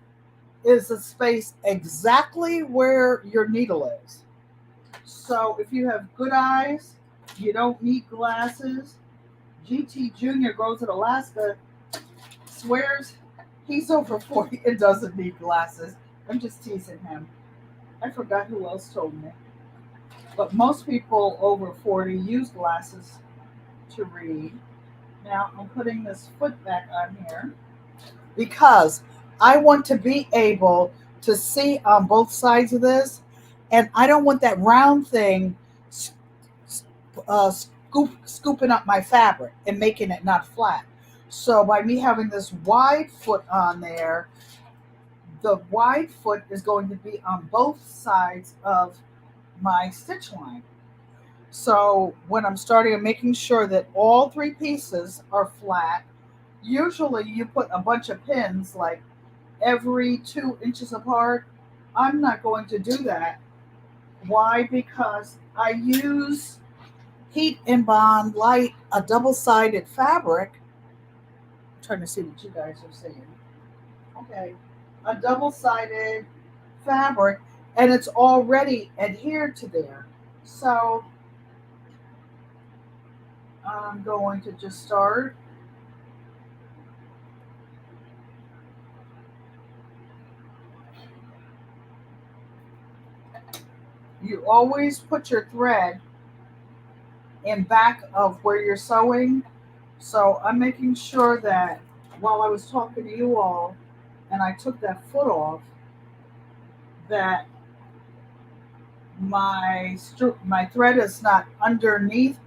is the space exactly where your needle is. So if you have good eyes, you don't need glasses. GT Jr. grows in Alaska, swears he's over 40 and doesn't need glasses. I'm just teasing him. I forgot who else told me. But most people over 40 use glasses to read. Now I'm putting this foot back on here because I want to be able to see on both sides of this, and I don't want that round thing scooping up my fabric and making it not flat. So by me having this wide foot on there, the wide foot is going to be on both sides of my stitch line. So when I'm starting, I'm making sure that all 3 pieces are flat. Usually you put a bunch of pins like every 2 inches apart. I'm not going to do that. Why? Because I use Heat and Bond Light, a double-sided fabric. I'm trying to see what you guys are saying. Okay, a double-sided fabric, and it's already adhered to there. So I'm going to just start. You always put your thread in back of where you're sewing. So I'm making sure that while I was talking to you all and I took that foot off, that my thread is not underneath,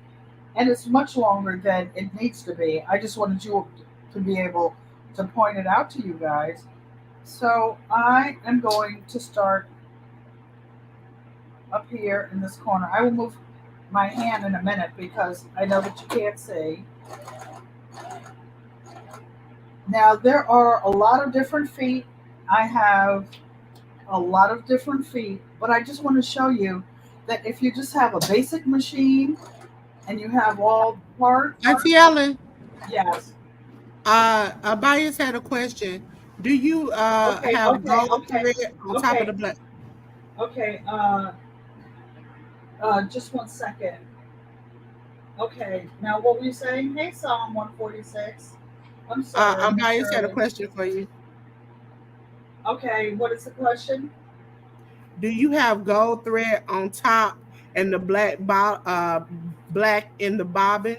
and it's much longer than it needs to be. I just wanted you to be able to point it out to you guys. So I am going to start up here in this corner. I will move my hand in a minute because I know that you can't see. Now there are a lot of different feet. I have a lot of different feet, but I just want to show you that if you just have a basic machine and you have all parts. Auntie Ellen, Yes. Bias had a question. Do you Okay, have okay, gold okay, thread on top of okay, the black? okay. Just 1 second. Okay, now what were you saying? Hey, Psalm 146. I'm sorry, Miss Bias had a Shirley. question for you. Okay, what is the question? Do you have gold thread on top and the black in the bobbin?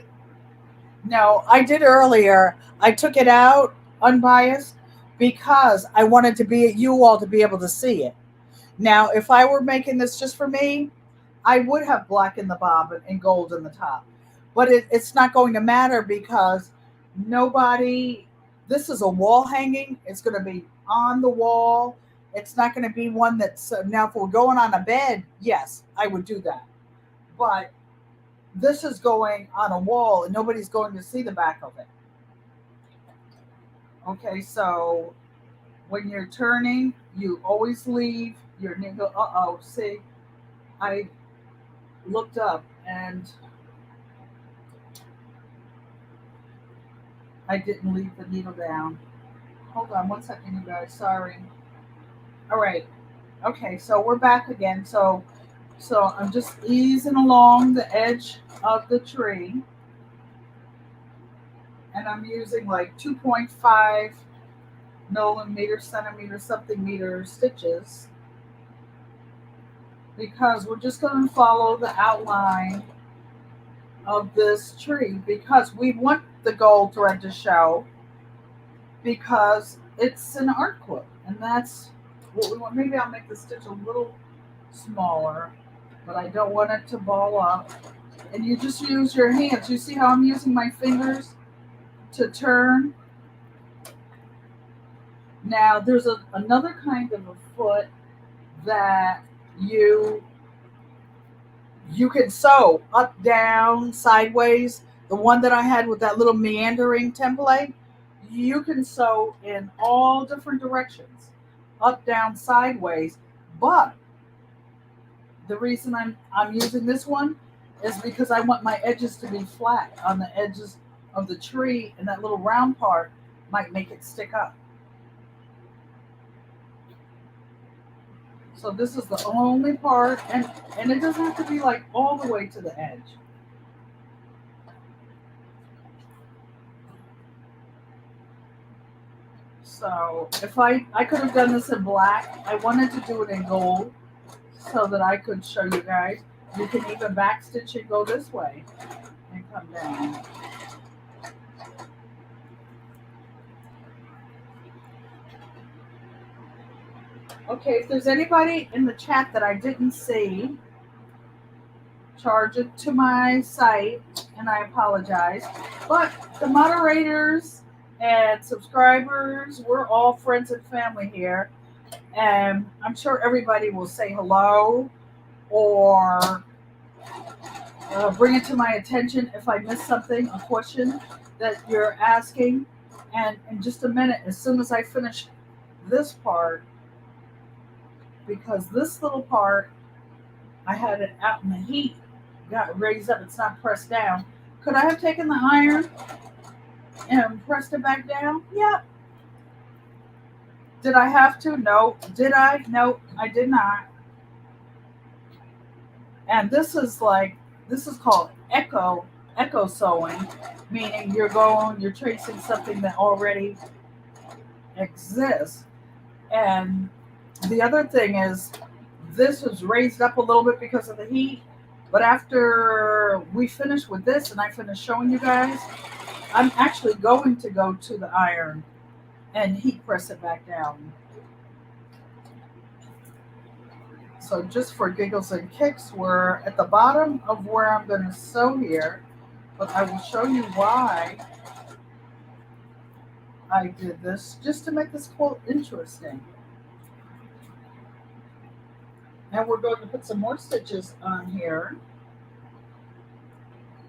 No, I did earlier. I took it out unbiased because I wanted to be you all to be able to see it. Now, if I were making this just for me, I would have black in the bobbin and gold in the top. But it's not going to matter because nobody, this is a wall hanging. It's going to be on the wall. It's not going to be one that's, now if we're going on a bed, yes, I would do that. But this is going on a wall and nobody's going to see the back of it. Okay, so when you're turning, you always leave your needle. See, I looked up and I didn't leave the needle down. Hold on 1 second, you guys. Sorry. All right. Okay, so we're back again. So I'm just easing along the edge of the tree, and I'm using like 2.5 millimeter, centimeter, something meter stitches because we're just going to follow the outline of this tree because we want the gold thread to show because it's an art quilt and that's what we want. Maybe I'll make the stitch a little smaller, but I don't want it to ball up. And you just use your hands. You see how I'm using my fingers to turn? Now there's another kind of a foot that you you can sew up, down, sideways. The one that I had with that little meandering template, you can sew in all different directions, up, down, sideways. But the reason I'm using this one is because I want my edges to be flat on the edges of the tree, and that little round part might make it stick up. So this is the only part, and it doesn't have to be like all the way to the edge. So if I could have done this in black, I wanted to do it in gold so that I could show you guys. You can even backstitch and go this way and come down. Okay, if there's anybody in the chat that I didn't see, charge it to my site, and I apologize. But the moderators and subscribers, we're all friends and family here. And I'm sure everybody will say hello or bring it to my attention if I miss something, a question that you're asking. And in just a minute, as soon as I finish this part, because this little part, I had it out in the heat, got raised up, it's not pressed down. Could I have taken the iron and pressed it back down? Yeah. Did I have to? No. Did I? No, I did not. And this is called echo sewing, meaning you're tracing something that already exists. And the other thing is this was raised up a little bit because of the heat, But after we finish with this and I finish showing you guys, I'm actually going to go to the iron and heat press it back down. So just for giggles and kicks, we're at the bottom of where I'm going to sew here, but I will show you why I did this, just to make this quilt interesting. And we're going to put some more stitches on here.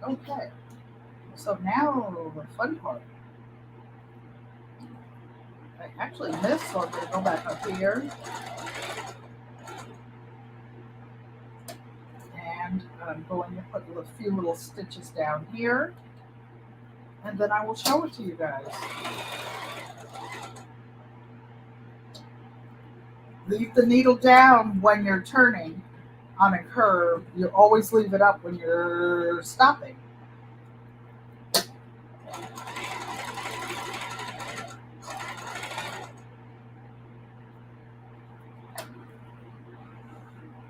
Okay, so now the fun part. I actually missed, so I'm going to go back up here. And I'm going to put a few little stitches down here. And then I will show it to you guys. Leave the needle down when you're turning on a curve. You always leave it up when you're stopping.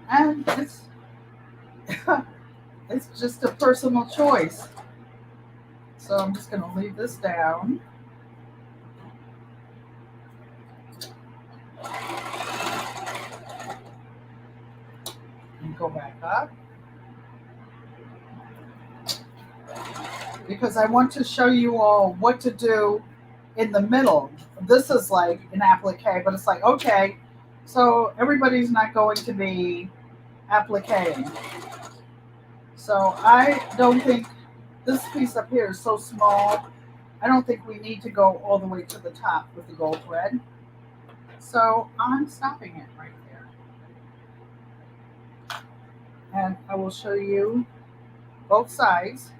And it's just a personal choice. So I'm just going to leave this down. And go back up. Because I want to show you all what to do in the middle. This is like an applique, but it's like, okay, so everybody's not going to be appliquing. So I don't think this piece up here is so small. I don't think we need to go all the way to the top with the gold thread. So I'm stopping it right there. And I will show you both sides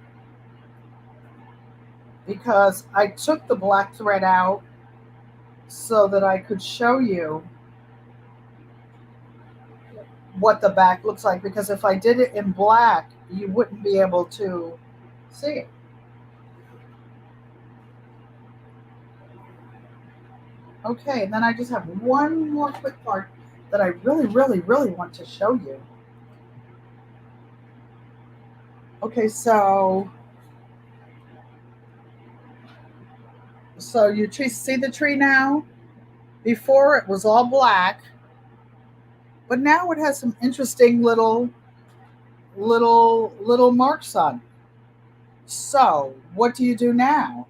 because I took the black thread out so that I could show you what the back looks like, because if I did it in black, you wouldn't be able to see it. Okay, and then I just have one more quick part that I really, really, really want to show you. Okay, so you see the tree now? Before it was all black, but now it has some interesting little marks on it. So what do you do now?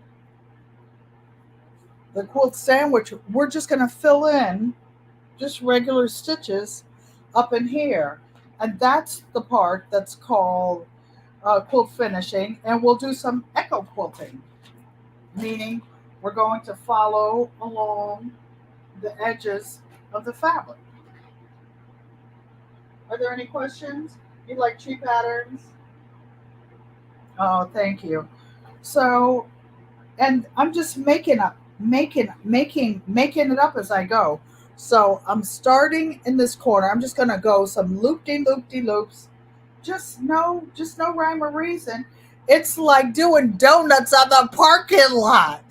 The quilt sandwich, we're just going to fill in just regular stitches up in here. And that's the part that's called quilt finishing. And we'll do some echo quilting, meaning we're going to follow along the edges of the fabric. Are there any questions? You like tree patterns? Oh, thank you. So, and I'm just making it up as I go. So I'm starting in this corner. I'm just gonna go some loop-de-loops. Just no rhyme or reason. It's like doing donuts on the parking lot.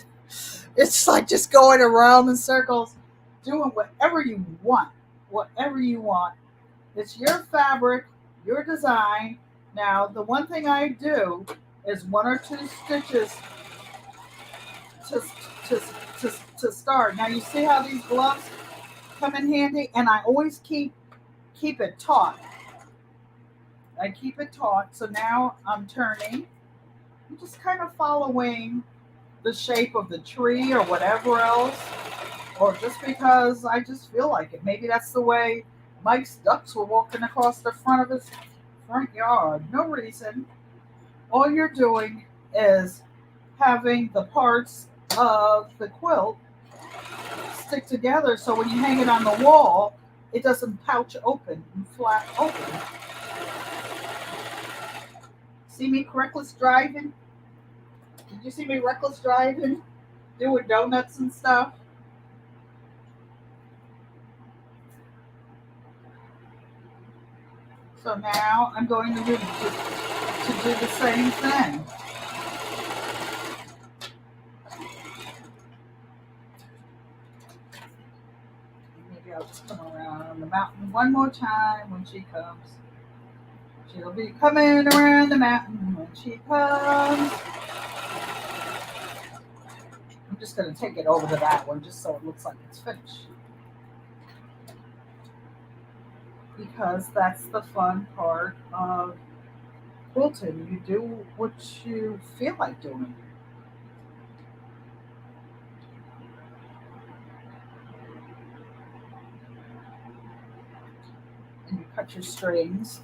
It's like just going around in circles, doing whatever you want. Whatever you want. It's your fabric, your design. Now, the one thing I do is one or two stitches to, to, to start. Now, you see how these gloves come in handy? And I always keep it taut. I keep it taut. So now I'm turning. I'm just kind of following the shape of the tree or whatever else. Or just because I just feel like it. Maybe that's the way Mike's ducks were walking across the front of his front yard. No reason. All you're doing is having the parts of the quilt stick together so when you hang it on the wall, it doesn't pouch open and flat open. See me reckless driving? Did you see me reckless driving? Doing donuts and stuff? So now I'm going to do the same thing. Maybe I'll just come around on the mountain one more time when she comes. She'll be coming around the mountain when she comes. I'm just going to take it over to that one just so it looks like it's finished. Because that's the fun part of quilting. You do what you feel like doing. And you cut your strings.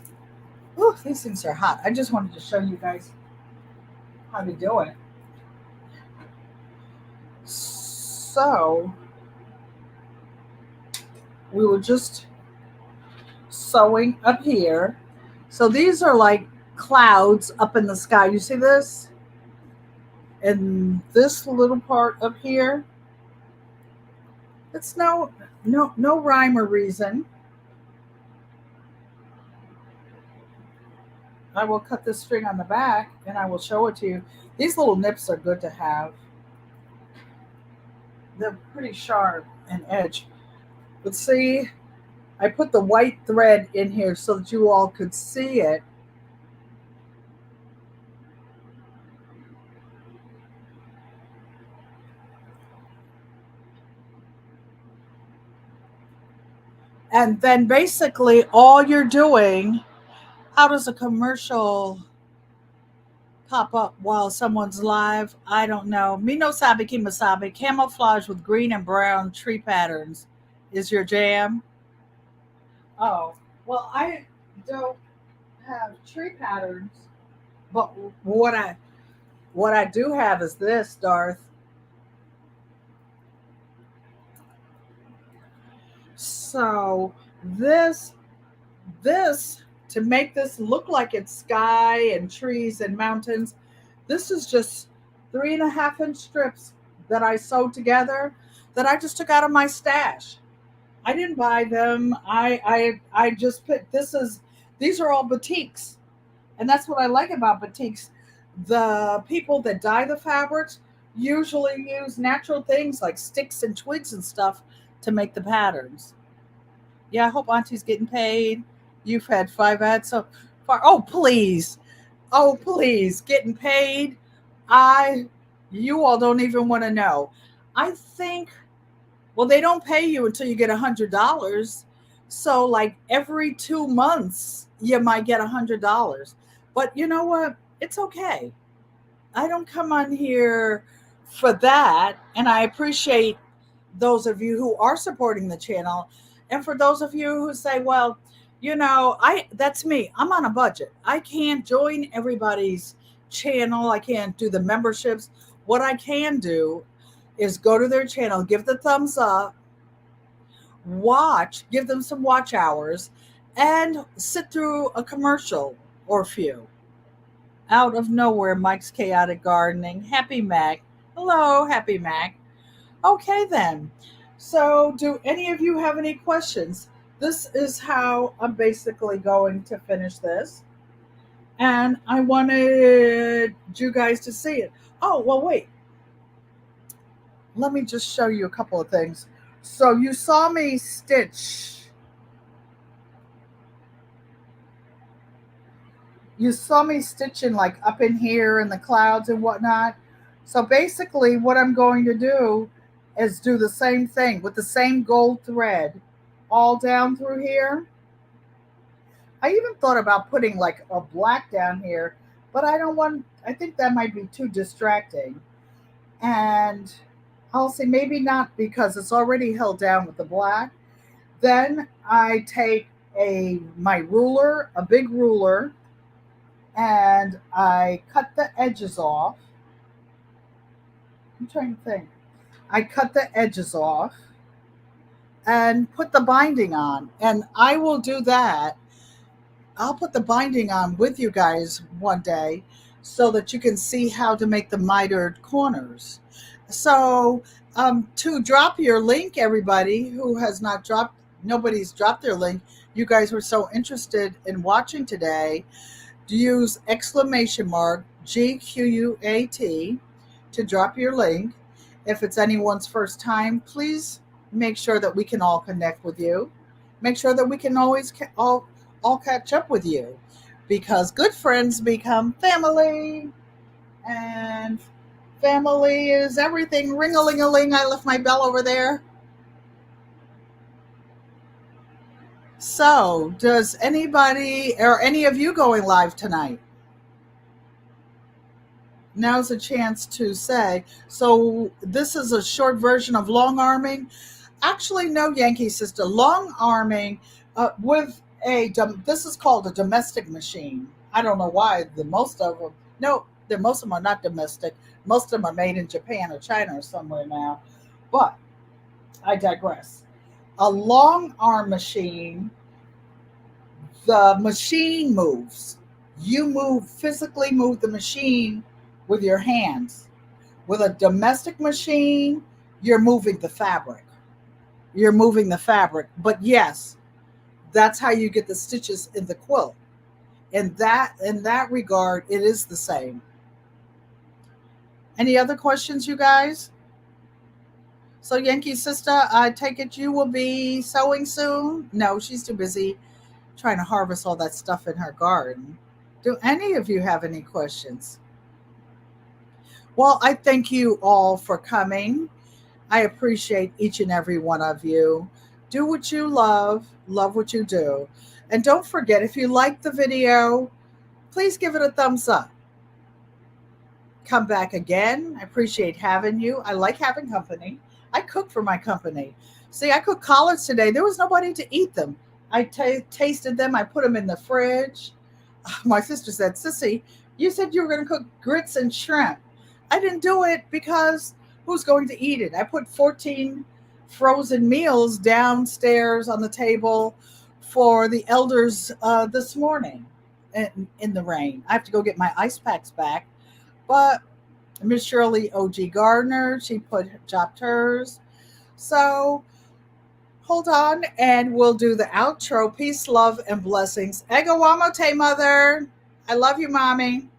Ooh, these things are hot. I just wanted to show you guys how to do it. So we were just sewing up here. So these are like clouds up in the sky. You see this? And this little part up here, it's no rhyme or reason. I will cut this string on the back and I will show it to you. These little nips are good to have. They're pretty sharp and edge. But see, I put the white thread in here so that you all could see it. And then basically all you're doing, how does a commercial pop up while someone's live? I don't know. Me no sabe kimasabi. Camouflage with green and brown tree patterns is your jam. Oh, well, I don't have tree patterns, but what I do have is this, Darth. So this to make this look like it's sky and trees and mountains, this is just 3.5-inch strips that I sewed together that I just took out of my stash. I didn't buy them. I just picked. These are all batiks, and that's what I like about batiks. The people that dye the fabrics usually use natural things like sticks and twigs and stuff to make the patterns. Yeah, I hope Auntie's getting paid. You've had 5 ads so far. Oh please, getting paid. I, you all don't even want to know. I think, well, they don't pay you until you get $100. So like every 2 months, you might get $100. But you know what? It's okay. I don't come on here for that, and I appreciate those of you who are supporting the channel. And for those of you who say, well, I that's me. I'm on a budget. I can't join everybody's channel. I can't do the memberships. What I can do is go to their channel, give the thumbs up, watch, give them some watch hours, and sit through a commercial or a few. Out of nowhere, Mike's Chaotic Gardening. Happy Mac. Hello, Happy Mac. Okay, then. So, do any of you have any questions? This is how I'm basically going to finish this. And I wanted you guys to see it. Oh, well, wait. Let me just show you a couple of things. So, you saw me stitch. You saw me stitching like up in here in the clouds and whatnot. So, basically, what I'm going to do is do the same thing with the same gold thread all down through here. I even thought about putting like a black down here, but I think that might be too distracting. And I'll say maybe not because it's already held down with the black. Then I take my ruler, a big ruler, and I cut the edges off. I'm trying to think. I cut the edges off and put the binding on. And I will do that. I'll put the binding on with you guys one day so that you can see how to make the mitered corners. So to drop your link, everybody who has not dropped, nobody's dropped their link. You guys were so interested in watching today. Use !GQUAT to drop your link. If it's anyone's first time, please make sure that we can all connect with you. Make sure that we can always all catch up with you. because good friends become family, and family is everything. Ring-a-ling-a-ling, I left my bell over there. So, does anybody or any of you going live tonight? Now's a chance to say. So, this is a short version of long arming. Actually, no, Yankee sister. Long arming with this is called a domestic machine. I don't know why the most of them. No, most of them are not domestic. Most of them are made in Japan or China or somewhere now. But I digress. A long arm machine, the machine moves. You physically move the machine with your hands. With a domestic machine, you're moving the fabric. You're moving the fabric. But yes, that's how you get the stitches in the quilt. In that regard, it is the same. Any other questions, you guys? So Yankee sister, I take it you will be sewing soon? No, she's too busy trying to harvest all that stuff in her garden. Do any of you have any questions? Well, I thank you all for coming. I appreciate each and every one of you. Do what you love what you do. And don't forget, if you like the video, please give it a thumbs up. Come back again. I appreciate having you. I like having company. I cook for my company. See, I cooked collards today. There was nobody to eat them. I tasted them. I put them in the fridge. My sister said, Sissy, you said you were going to cook grits and shrimp. I didn't do it because who's going to eat it? I put 14 frozen meals downstairs on the table for the elders this morning in the rain. I have to go get my ice packs back. But Miss Shirley O.G. Gardner, she chopped hers. So hold on and we'll do the outro. Peace, love, and blessings. Ego wamote, mother. I love you, mommy.